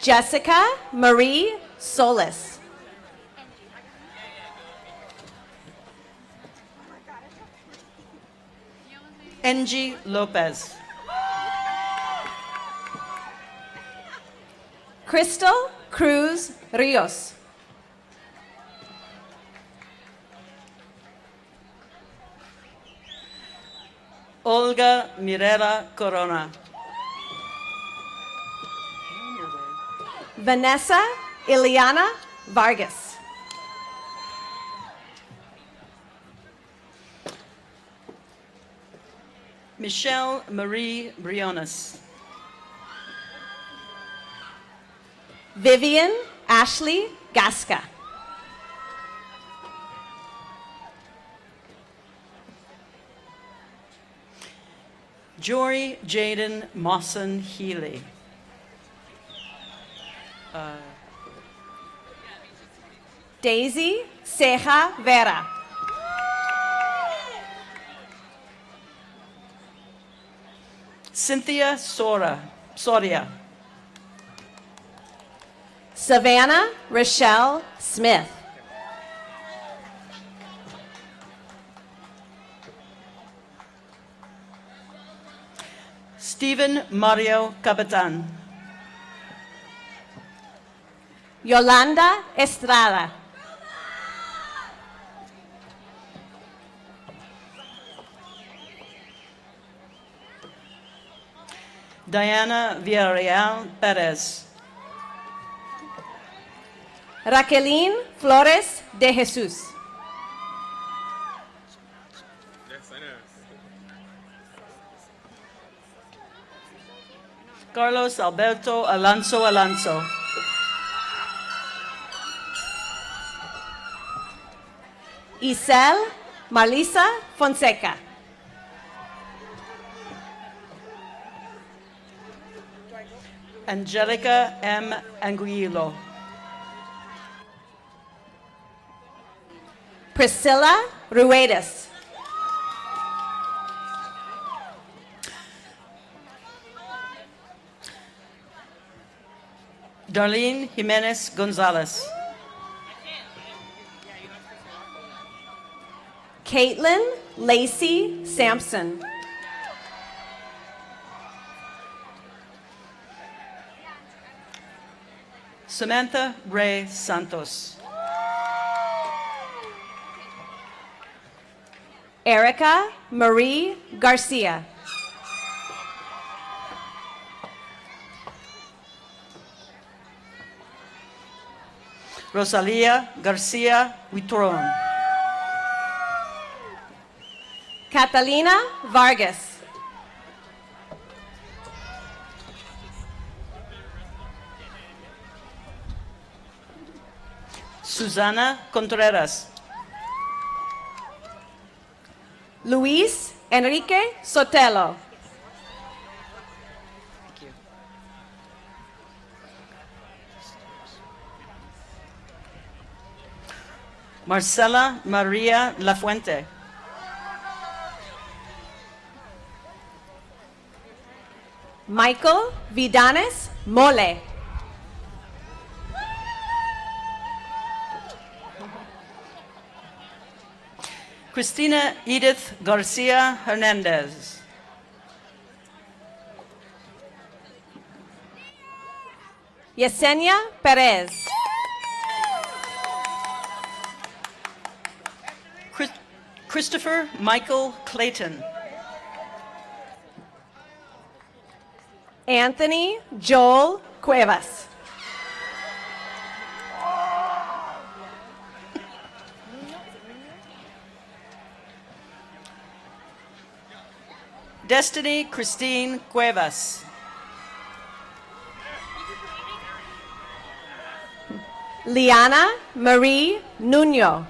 Speaker 11: Jessica Marie Solis.
Speaker 4: Angie Lopez.
Speaker 11: Crystal Cruz Rios.
Speaker 4: Olga Mirera Corona.
Speaker 11: Vanessa Ileana Vargas.
Speaker 4: Michelle Marie Briones.
Speaker 11: Vivian Ashley Gasca.
Speaker 4: Jory Jaden Mawson Healy.
Speaker 11: Daisy Ceja Vera.
Speaker 4: Cynthia Soria.
Speaker 11: Savannah Rochelle Smith.
Speaker 4: Stephen Mario Capitan.
Speaker 11: Yolanda Estrada.
Speaker 4: Diana Villarreal Perez.
Speaker 11: Raquelín Flores de Jesús.
Speaker 4: Carlos Alberto Alonso.
Speaker 11: Isel Marlisa Fonseca.
Speaker 4: Angelica M. Anguilo.
Speaker 11: Priscilla Ruedas.
Speaker 4: Darlene Jimenez Gonzalez.
Speaker 11: Caitlin Lacey Sampson.
Speaker 4: Samantha Ray Santos.
Speaker 11: Erica Marie Garcia.
Speaker 4: Rosalia Garcia Huitron.
Speaker 11: Catalina Vargas.
Speaker 4: Susana Contreras.
Speaker 11: Luis Enrique Sotelo.
Speaker 4: Marcela Maria Lafuente.
Speaker 11: Michael Vidanes Mole.
Speaker 4: Cristina Edith Garcia Hernandez.
Speaker 11: Yesenia Perez.
Speaker 4: Christopher Michael Clayton.
Speaker 11: Anthony Joel Cuevas.
Speaker 4: Destiny Christine Cuevas.
Speaker 11: Liana Marie Nuno.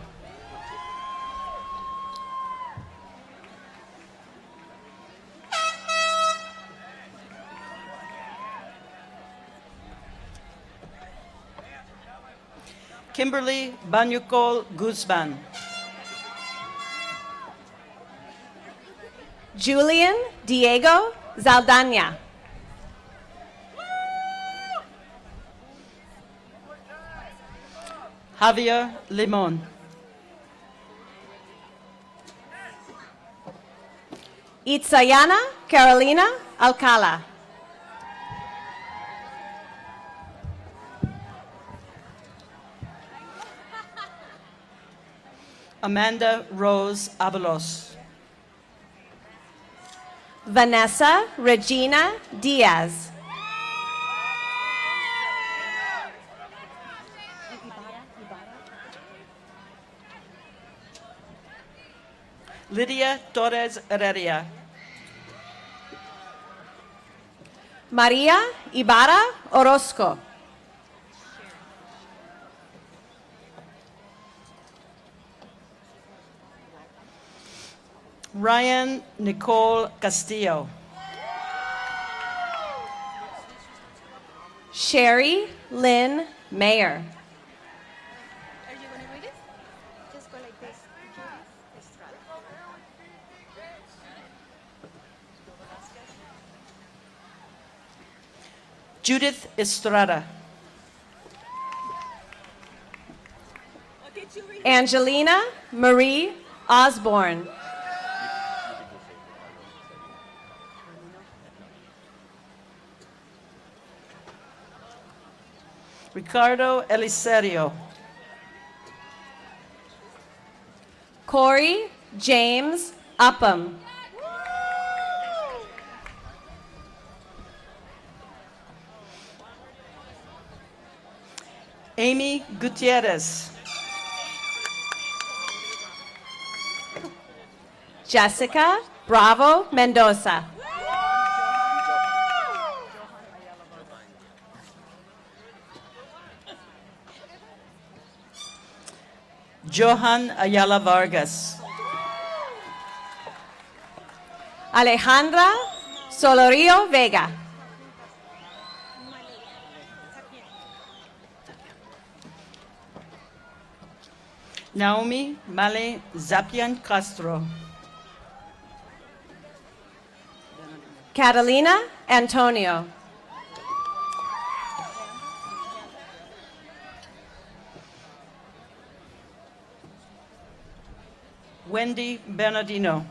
Speaker 4: Kimberly Banyucol Guzman.
Speaker 11: Julian Diego Zaldana.
Speaker 4: Javier Limon.
Speaker 11: Itzayana Carolina Alcala.
Speaker 4: Amanda Rose Abelos.
Speaker 11: Vanessa Regina Diaz.
Speaker 4: Lydia Torres Heredia.
Speaker 11: Maria Ibarra Orozco.
Speaker 4: Ryan Nicole Castillo.
Speaker 11: Sherry Lynn Mayer.
Speaker 12: Are you going to read it? Just go like this.
Speaker 4: Judith Estrada.
Speaker 11: Angelina Marie Osborne.
Speaker 4: Ricardo Eliserio.
Speaker 11: Corey James Upham.
Speaker 4: Amy Gutierrez.
Speaker 11: Jessica Bravo Mendoza.
Speaker 4: Johan Ayala Vargas.
Speaker 11: Alejandra Solorio Vega.
Speaker 4: Naomi Male Zapian Castro.
Speaker 11: Catalina Antonio.
Speaker 4: Wendy Bernardino.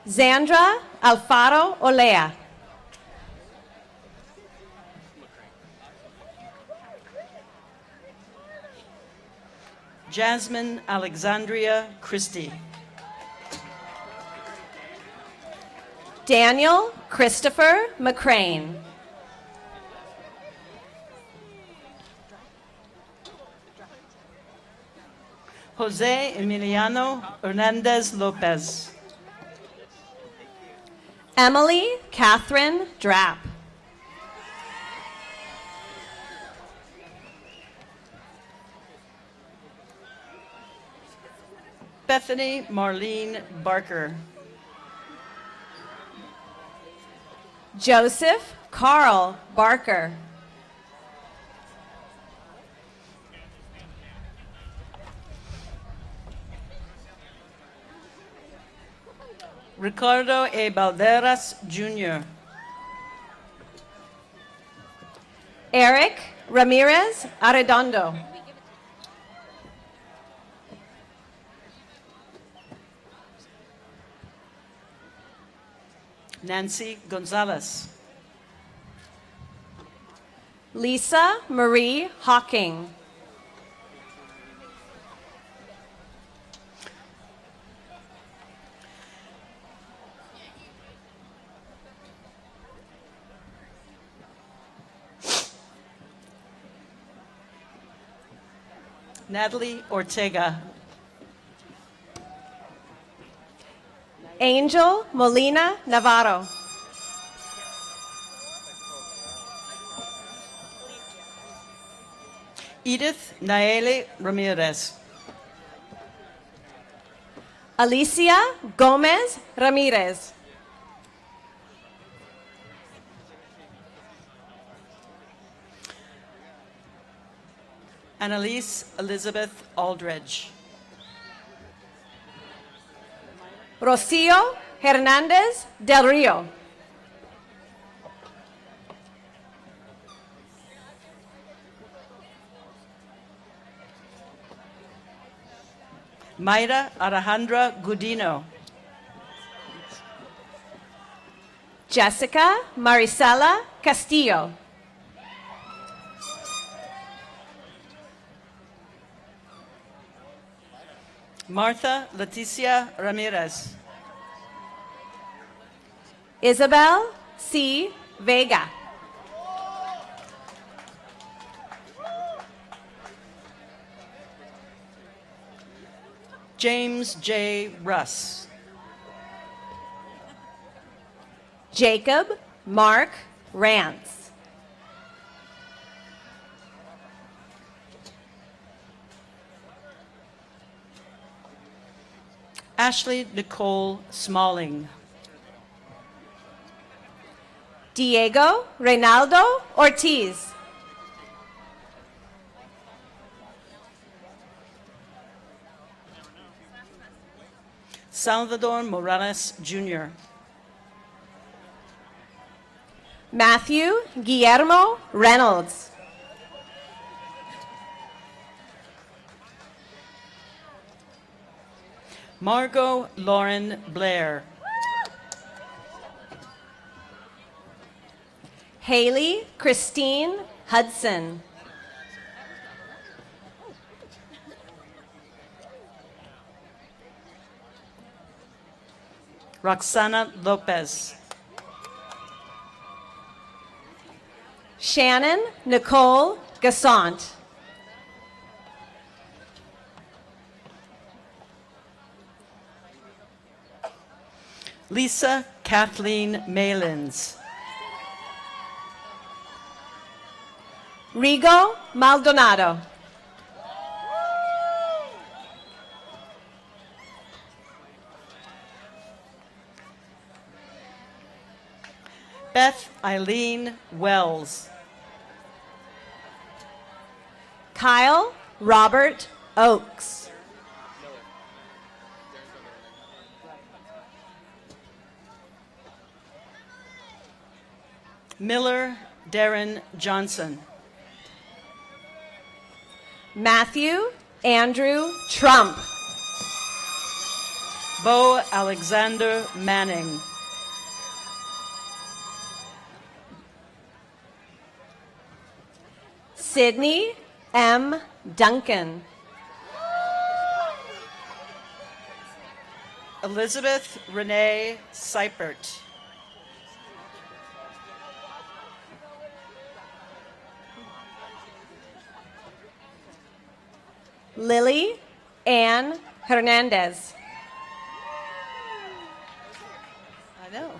Speaker 11: Zandra Alfaro Olea.
Speaker 4: Jasmine Alexandria Christie.
Speaker 11: Daniel Christopher McCrane.
Speaker 4: Jose Emiliano Hernandez Lopez.
Speaker 11: Emily Catherine Drapp.
Speaker 4: Bethany Marlene Barker.
Speaker 11: Joseph Carl Barker.
Speaker 4: Ricardo A. Balderas Jr.
Speaker 11: Eric Ramirez Arredondo.
Speaker 4: Nancy Gonzalez.
Speaker 11: Lisa Marie Hawking.
Speaker 4: Natalie Ortega.
Speaker 11: Angel Molina Navarro.
Speaker 4: Edith Naele Ramirez.
Speaker 11: Alicia Gomez Ramirez.
Speaker 4: Annalise Elizabeth Aldridge.
Speaker 11: Rocio Hernandez Del Rio.
Speaker 4: Mayra Alejandra Gudino.
Speaker 11: Jessica Maricela Castillo.
Speaker 4: Martha Leticia Ramirez.
Speaker 11: Isabel C. Vega.
Speaker 4: James J. Russ.
Speaker 11: Jacob Mark Rance.
Speaker 4: Ashley Nicole Smalling.
Speaker 11: Diego Reynaldo Ortiz.
Speaker 4: Salvador Morales Jr.
Speaker 11: Matthew Guillermo Reynolds.
Speaker 4: Margot Lauren Blair.
Speaker 11: Haley Christine Hudson.
Speaker 4: Roxana Lopez.
Speaker 11: Shannon Nicole Gassant.
Speaker 4: Lisa Kathleen Malins.
Speaker 11: Rigo Maldonado.
Speaker 4: Beth Eileen Wells.
Speaker 11: Kyle Robert Oakes.
Speaker 4: Miller Darren Johnson.
Speaker 11: Matthew Andrew Trump.
Speaker 4: Bo Alexander Manning.
Speaker 11: Sydney M. Duncan.
Speaker 4: Elizabeth Renee Seipert.
Speaker 11: Lily Ann Hernandez.
Speaker 4: I know.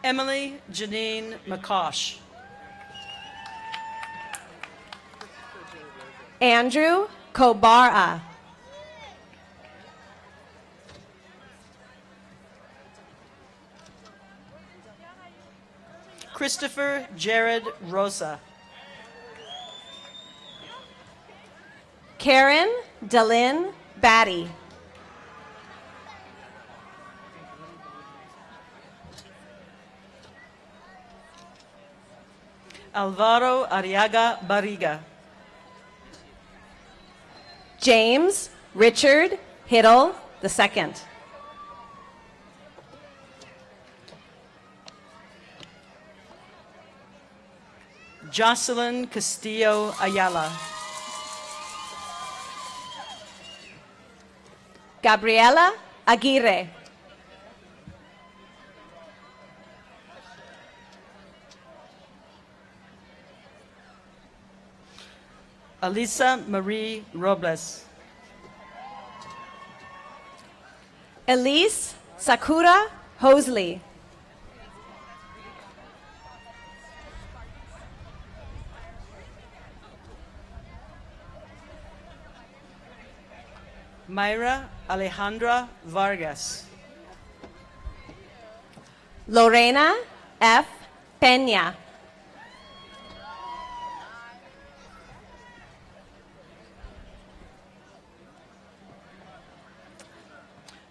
Speaker 4: Emily Janine McCosh.
Speaker 11: Andrew Kobara.
Speaker 4: Christopher Jared Rosa.
Speaker 11: Karen Dalyn Batty.
Speaker 4: Alvaro Arriaga Barriga.
Speaker 11: James Richard Hiddle II.
Speaker 4: Jocelyn Castillo Ayala.
Speaker 11: Gabriela Aguirre.
Speaker 4: Alisa Marie Robles.
Speaker 11: Elise Sakura Hosley.
Speaker 4: Mayra Alejandra Vargas.
Speaker 11: Lorena F. Peña.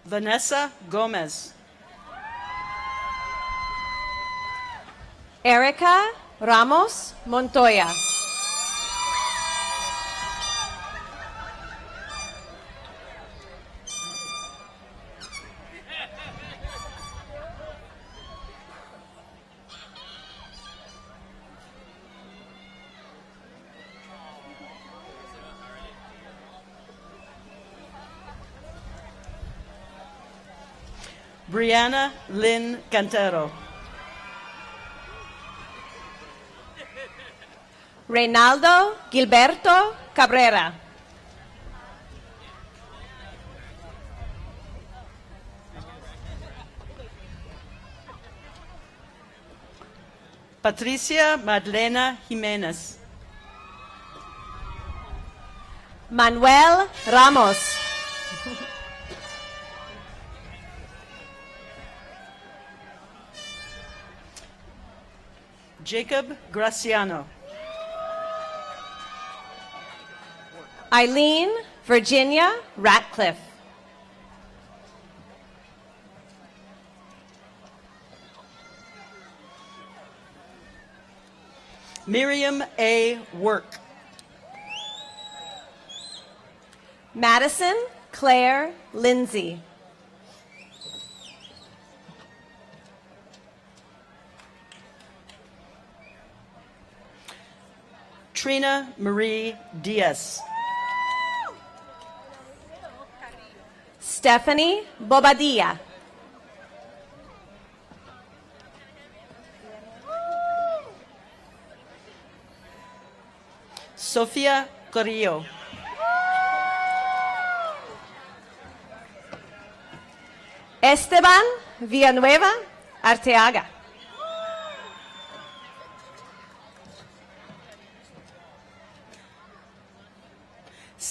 Speaker 4: Vanessa Gomez.
Speaker 11: Erica Ramos Montoya.
Speaker 4: Brianna Lynn Cantero.
Speaker 11: Reynaldo Gilberto Cabrera.
Speaker 4: Patricia Madlena Jimenez.
Speaker 11: Manuel Ramos.
Speaker 4: Jacob Graciano.
Speaker 11: Eileen Virginia Ratcliffe.
Speaker 4: Miriam A. Work.
Speaker 11: Madison Claire Lindsay.
Speaker 4: Trina Marie Diaz.
Speaker 11: Stephanie Bobadilla.
Speaker 4: Sofia Carrillo.
Speaker 11: Esteban Villanueva Arteaga.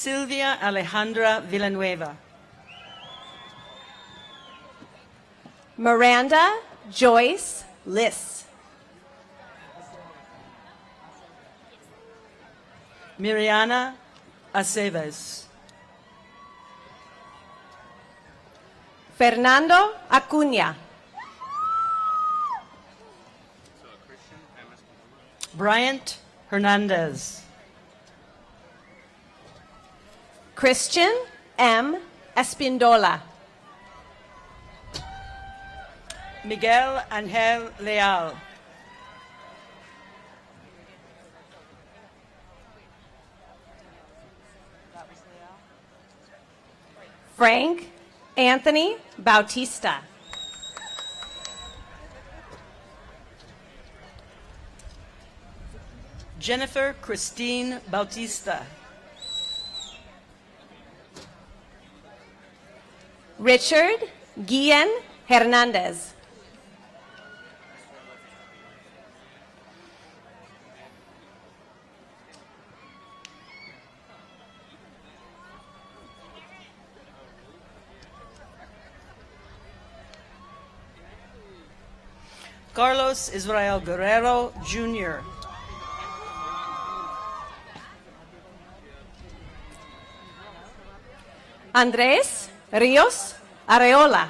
Speaker 4: Silvia Alejandra Villanueva.
Speaker 11: Miranda Joyce Liss.
Speaker 4: Miriana Aceves.
Speaker 11: Fernando Acuña.
Speaker 4: Bryant Hernandez.
Speaker 11: Christian M. Espindola.
Speaker 4: Miguel Angel Leal.
Speaker 11: Frank Anthony Bautista.
Speaker 4: Jennifer Christine Bautista.
Speaker 11: Richard Guillen Hernandez.
Speaker 4: Carlos Israel Guerrero Jr.
Speaker 11: Andrés Ríos Areola.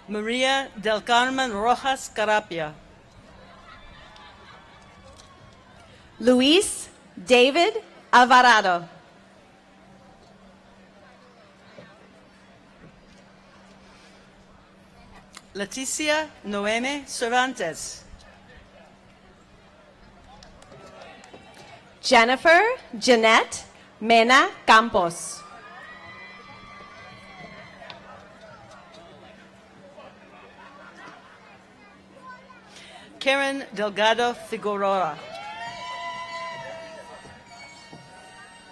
Speaker 4: Maria del Carmen Rojas Carapia.
Speaker 11: Luis David Alvarado.
Speaker 4: Leticia Noemi Cervantes.
Speaker 11: Jennifer Jeanette Mena Campos.
Speaker 4: Karen Delgado Figueroa.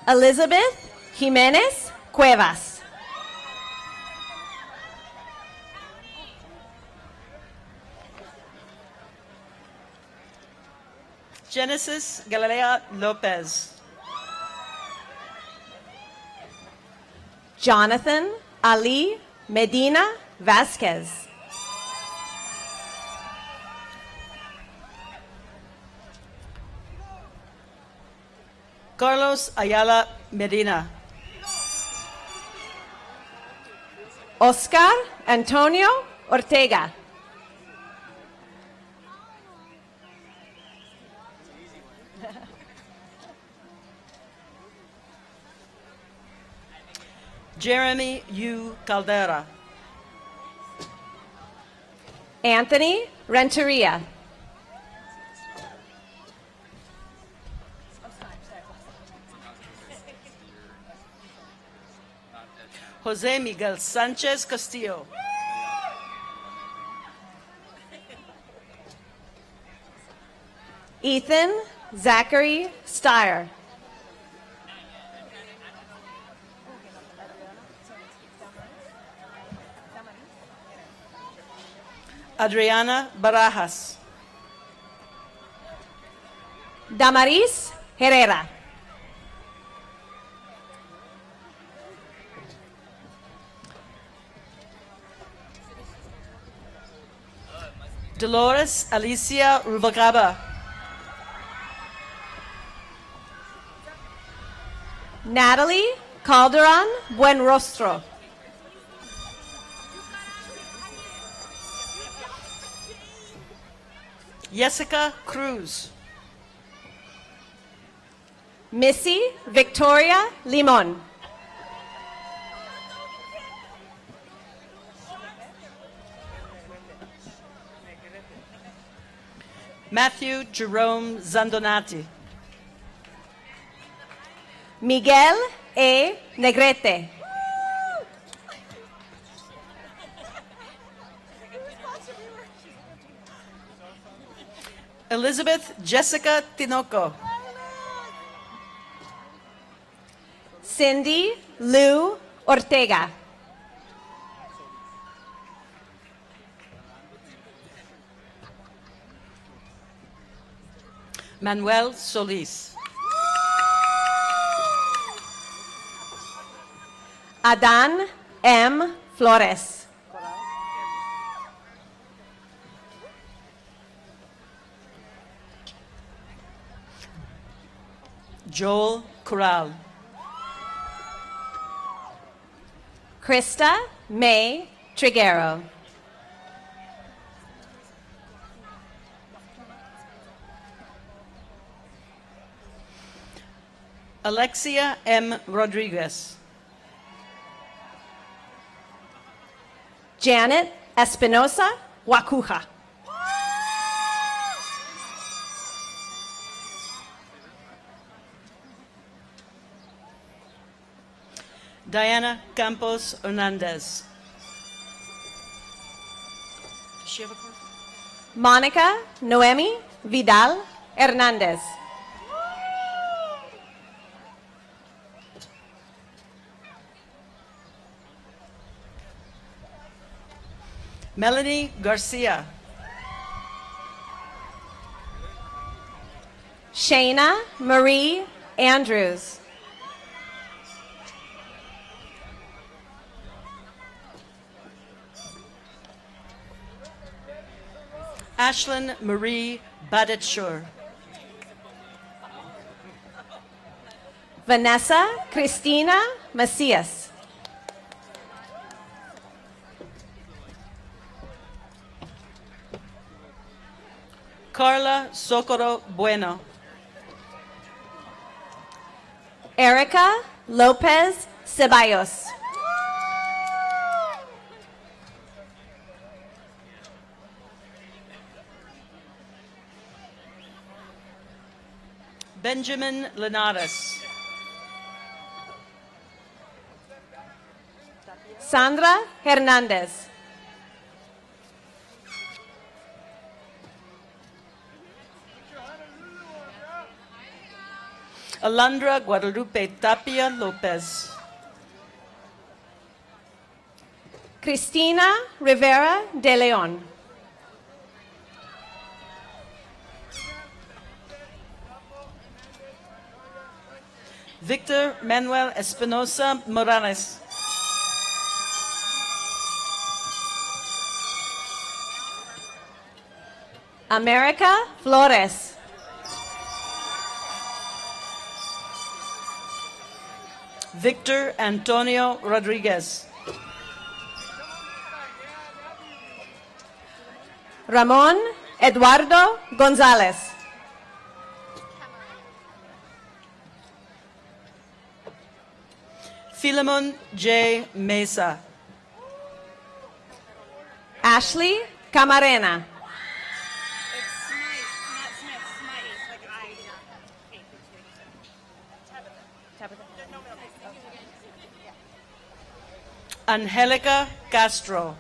Speaker 11: Elizabeth Jimenez Cuevas.
Speaker 4: Genesis Galilea Lopez.
Speaker 11: Jonathan Ali Medina Vasquez.
Speaker 4: Carlos Ayala Medina.
Speaker 11: Oscar Antonio Ortega.
Speaker 4: Jeremy U. Caldera.
Speaker 11: Anthony Renteria.
Speaker 4: Jose Miguel Sanchez Castillo.
Speaker 11: Ethan Zachary Steyer.
Speaker 4: Adriana Barajas.
Speaker 11: Damaris Herrera.
Speaker 4: Dolores Alicia Rubagaba.
Speaker 11: Natalie Calderon Buenrostro.
Speaker 4: Jessica Cruz.
Speaker 11: Missy Victoria Limon.
Speaker 4: Matthew Jerome Zandonati.
Speaker 11: Miguel A. Negrete.
Speaker 4: Elizabeth Jessica Tinoco.
Speaker 11: Cindy Lou Ortega.
Speaker 4: Manuel Solis.
Speaker 11: Adan M. Flores.
Speaker 4: Joel Corral.
Speaker 11: Krista May Triguero.
Speaker 4: Alexia M. Rodriguez.
Speaker 11: Janet Espinosa Wakuja.
Speaker 4: Diana Campos Hernandez. Does she have a card?
Speaker 11: Monica Noemi Vidal Hernandez.
Speaker 4: Melanie Garcia.
Speaker 11: Shayna Marie Andrews.
Speaker 4: Ashlyn Marie Badetshur.
Speaker 11: Vanessa Cristina Macias.
Speaker 4: Carla Socorro Bueno.
Speaker 11: Erica Lopez Ceballos.
Speaker 4: Benjamin Linares.
Speaker 11: Sandra Hernandez.
Speaker 4: Alondra Guadalupe Tapia Lopez.
Speaker 11: Cristina Rivera de Leon.
Speaker 4: Victor Manuel Espinosa Morales.
Speaker 11: America Flores.
Speaker 4: Victor Antonio Rodriguez.
Speaker 11: Ramon Eduardo Gonzalez.
Speaker 4: Philemon J. Mesa.
Speaker 11: Ashley Camarena.
Speaker 4: Angelica Castro.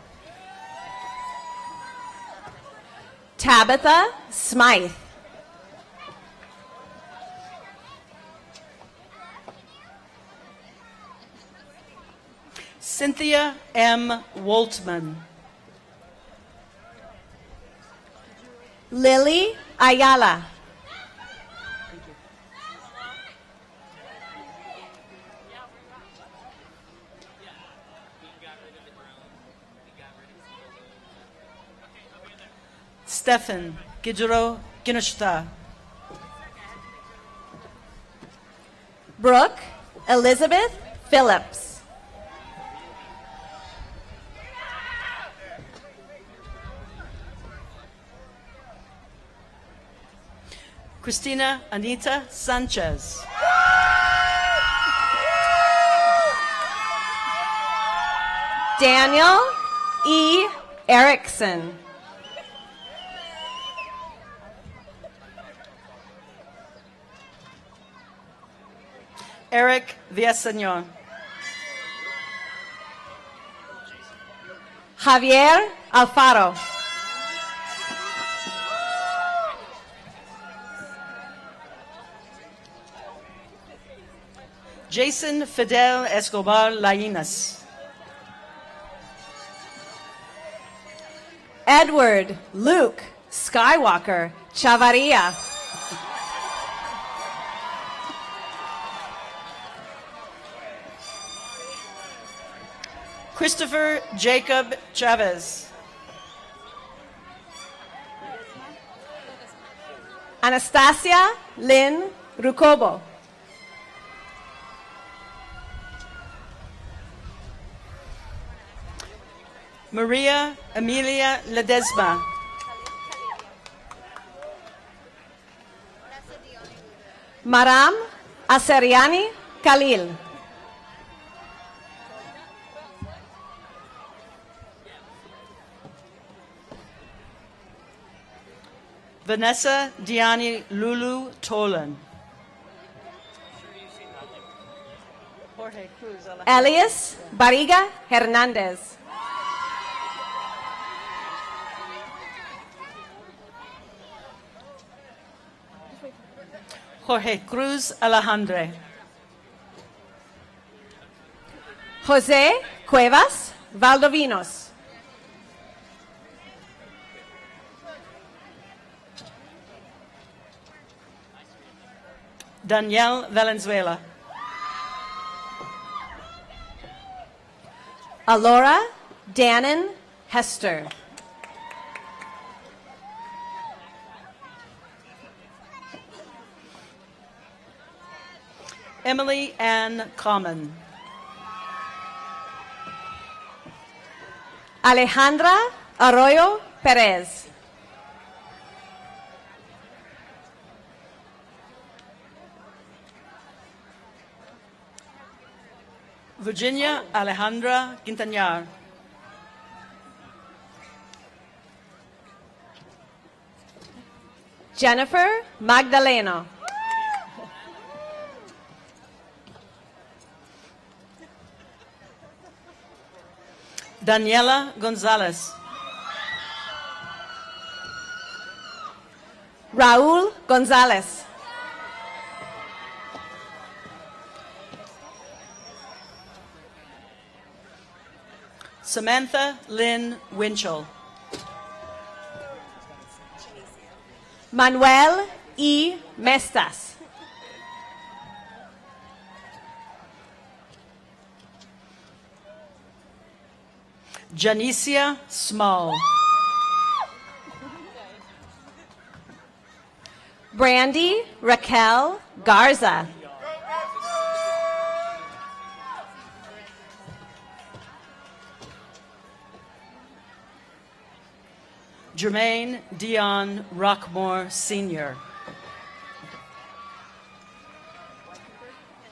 Speaker 11: Tabitha Smythe.
Speaker 4: Cynthia M. Woltman.
Speaker 11: Lily Ayala.
Speaker 4: Stefan Gidro Ginushta.
Speaker 11: Brooke Elizabeth Phillips.
Speaker 4: Christina Anita Sanchez.
Speaker 11: Daniel E. Erickson.
Speaker 4: Eric Villaseñor.
Speaker 11: Javier Alfaro.
Speaker 4: Jason Fidel Escobar Lainas.
Speaker 11: Edward Luke Skywalker Chavarria.
Speaker 4: Christopher Jacob Chavez.
Speaker 11: Anastasia Lynn Rucobo.
Speaker 4: Maria Emilia Ledesma.
Speaker 11: Maram Aseriani Khalil.
Speaker 4: Vanessa Diani Lulu Tolan. Jorge Cruz.
Speaker 11: Elias Barriga Hernandez.
Speaker 4: Jorge Cruz Alejandre.
Speaker 11: Jose Cuevas Valdovinos.
Speaker 4: Danielle Valenzuela.
Speaker 11: Alora Dannon Hester.
Speaker 4: Emily Ann Common.
Speaker 11: Alejandra Arroyo Perez.
Speaker 4: Virginia Alejandra Quintanar.
Speaker 11: Jennifer Magdaleno.
Speaker 4: Daniela Gonzalez.
Speaker 11: Raúl González.
Speaker 4: Samantha Lynn Winchell.
Speaker 11: Manuel E. Mestas.
Speaker 4: Janicia Small.
Speaker 11: Brandy Raquel Garza.
Speaker 4: Jermaine Dion Rockmore Sr.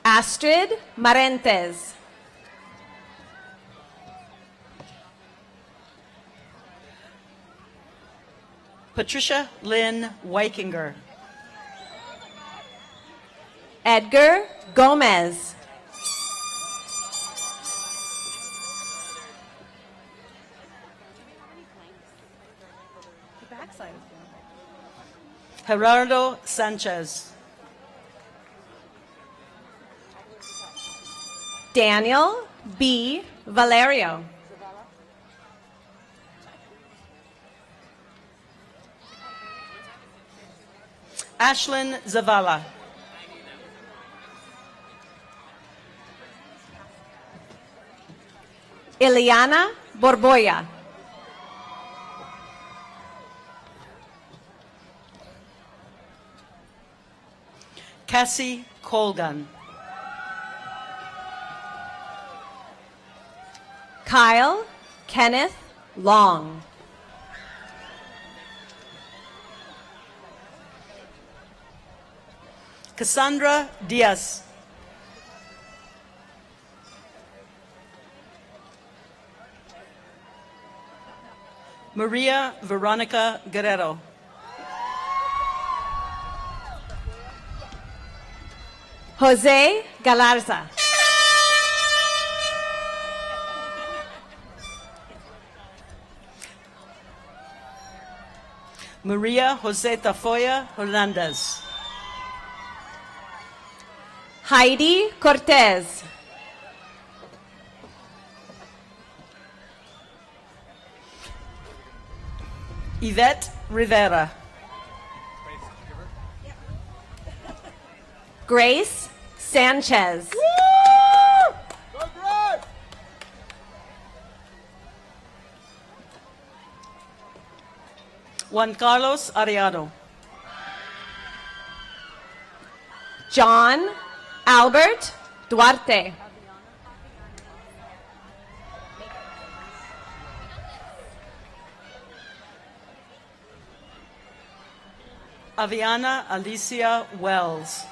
Speaker 11: Astrid Marentes.
Speaker 4: Patricia Lynn Weikinger.
Speaker 11: Edgar Gomez.
Speaker 4: Gerardo Sanchez.
Speaker 11: Daniel B. Valerio.
Speaker 4: Ashlyn Zavala.
Speaker 11: Ileana Borboya.
Speaker 4: Cassie Colgan.
Speaker 11: Kyle Kenneth Long.
Speaker 4: Cassandra Diaz. Maria Veronica Guerrero.
Speaker 11: Jose Galarza.
Speaker 4: Maria Jose Tafoya Hernandez.
Speaker 11: Heidi Cortez.
Speaker 4: Yvette Rivera.
Speaker 11: Grace Sanchez.
Speaker 4: Juan Carlos Ariano.
Speaker 11: John Albert Duarte.
Speaker 4: Aviana Alicia Wells.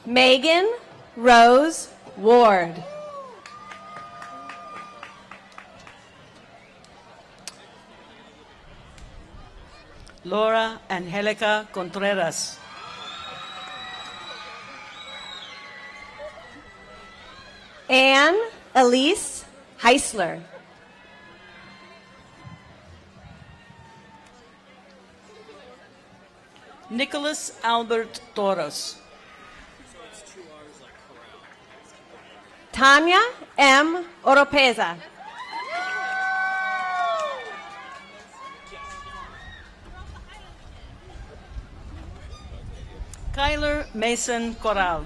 Speaker 11: Megan Rose Ward.
Speaker 13: Laura Angelica Contreras.
Speaker 11: Anne Elise Heisler.
Speaker 13: Nicholas Albert Toros.
Speaker 11: Tanya M. Oropeza.
Speaker 13: Kyler Mason Corral.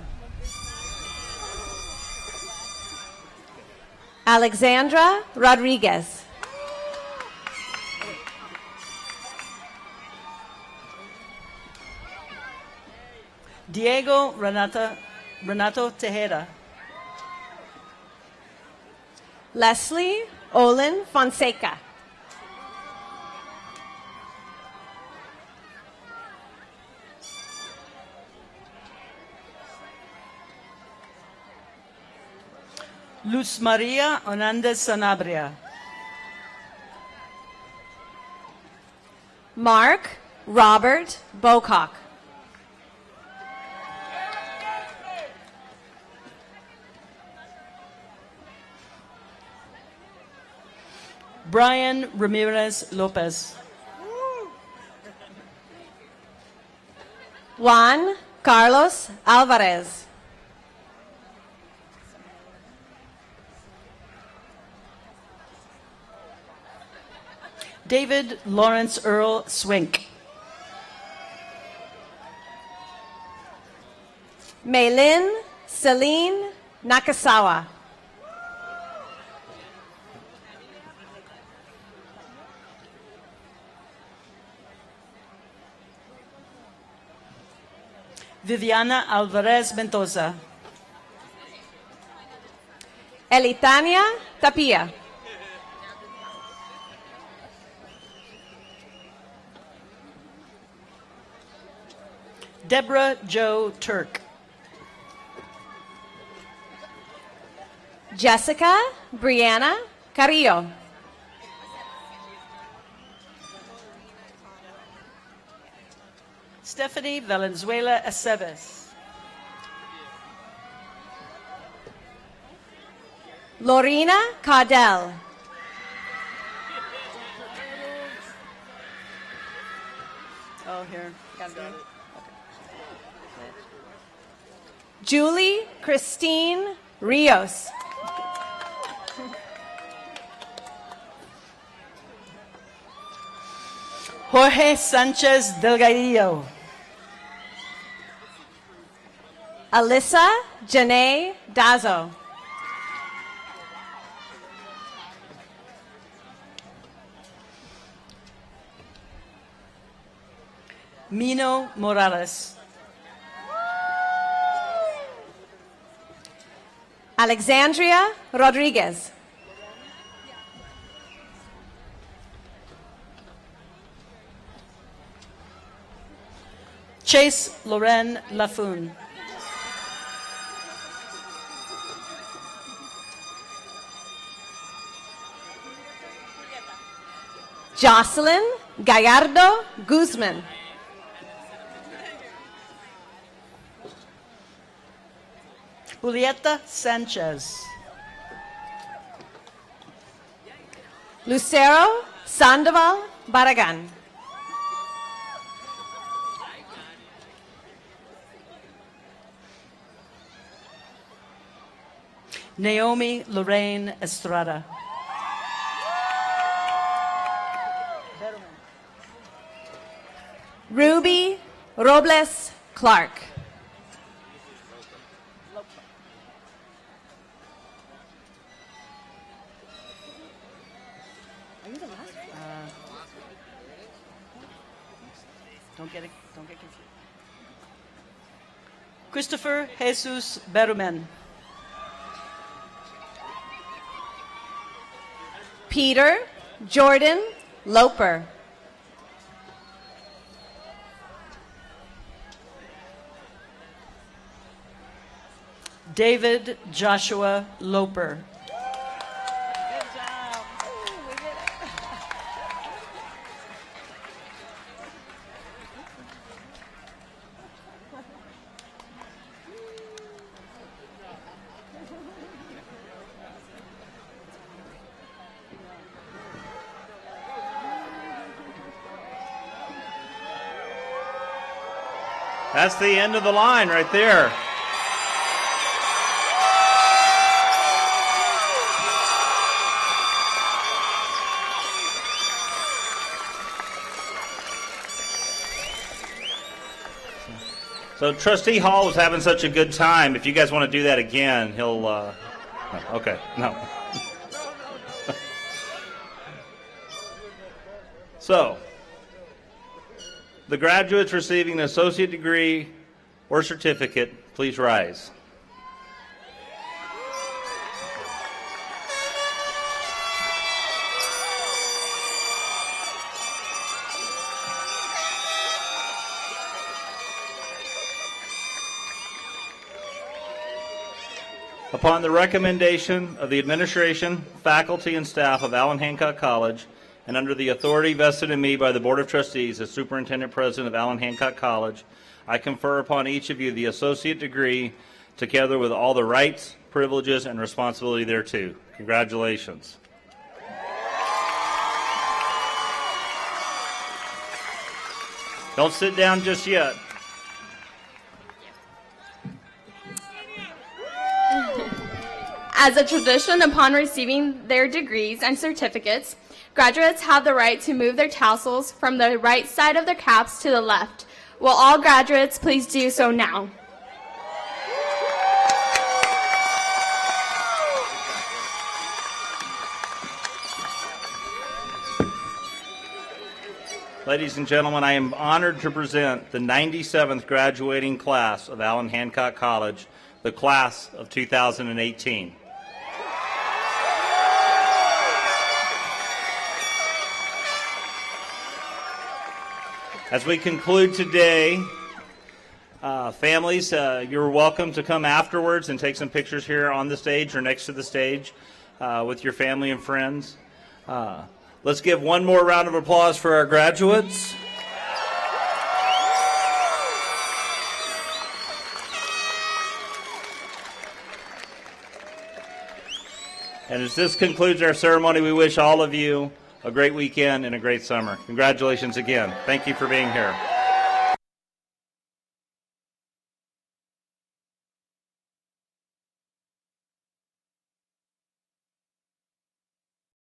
Speaker 11: Alexandra Rodriguez.
Speaker 13: Diego Renato Tejeda.
Speaker 11: Leslie Olin Fonseca.
Speaker 13: Luz Maria Hernandez Sanabria.
Speaker 11: Mark Robert Bocock.
Speaker 13: Brian Ramirez Lopez.
Speaker 11: Juan Carlos Alvarez.
Speaker 13: David Lawrence Earl Swink.
Speaker 11: Maylin Celine Nakasawa.
Speaker 13: Viviana Alvarez Mendoza.
Speaker 11: Elitania Tapia.
Speaker 13: Deborah Joe Turk.
Speaker 11: Jessica Brianna Carrillo.
Speaker 13: Stephanie Valenzuela Aceves.
Speaker 11: Lorena Cardell.
Speaker 13: Oh, here. Got it.
Speaker 11: Julie Christine Rios.
Speaker 13: Jorge Sanchez Delgadillo.
Speaker 11: Alyssa Janae Dazo.
Speaker 13: Mino Morales.
Speaker 11: Alexandria Rodriguez.
Speaker 13: Chase Loren Lafun.
Speaker 11: Jocelyn Gallardo Guzman.
Speaker 13: Julieta Sanchez.
Speaker 11: Lucero Sandoval Barragan.
Speaker 13: Naomi Lorraine Estrada.
Speaker 11: Ruby Robles Clark.
Speaker 13: Don't get confused. Christopher Jesus Berumen.
Speaker 11: Peter Jordan Loper.
Speaker 13: David Joshua Loper.
Speaker 3: That's the end of the line right there. So Trustee Hall was having such a good time. If you guys want to do that again, he'll... no, okay, no. So, the graduates receiving an associate degree or certificate, please rise. Upon the recommendation of the administration, faculty, and staff of Allan Hancock College, and under the authority vested in me by the Board of Trustees as Superintendent President of Allan Hancock College, I confer upon each of you the associate degree, together with all the rights, privileges, and responsibility thereto. Congratulations. Don't sit down just yet.
Speaker 14: As a tradition, upon receiving their degrees and certificates, graduates have the right to move their tassels from the right side of their caps to the left. Will all graduates please do so now?
Speaker 3: Ladies and gentlemen, I am honored to present the 97th graduating class of Allan Hancock College, the class of 2018. As we conclude today, families, you're welcome to come afterwards and take some pictures here on the stage or next to the stage with your family and friends. Let's give one more round of applause for our graduates. And as this concludes our ceremony, we wish all of you a great weekend and a great summer. Congratulations again. Thank you for being here.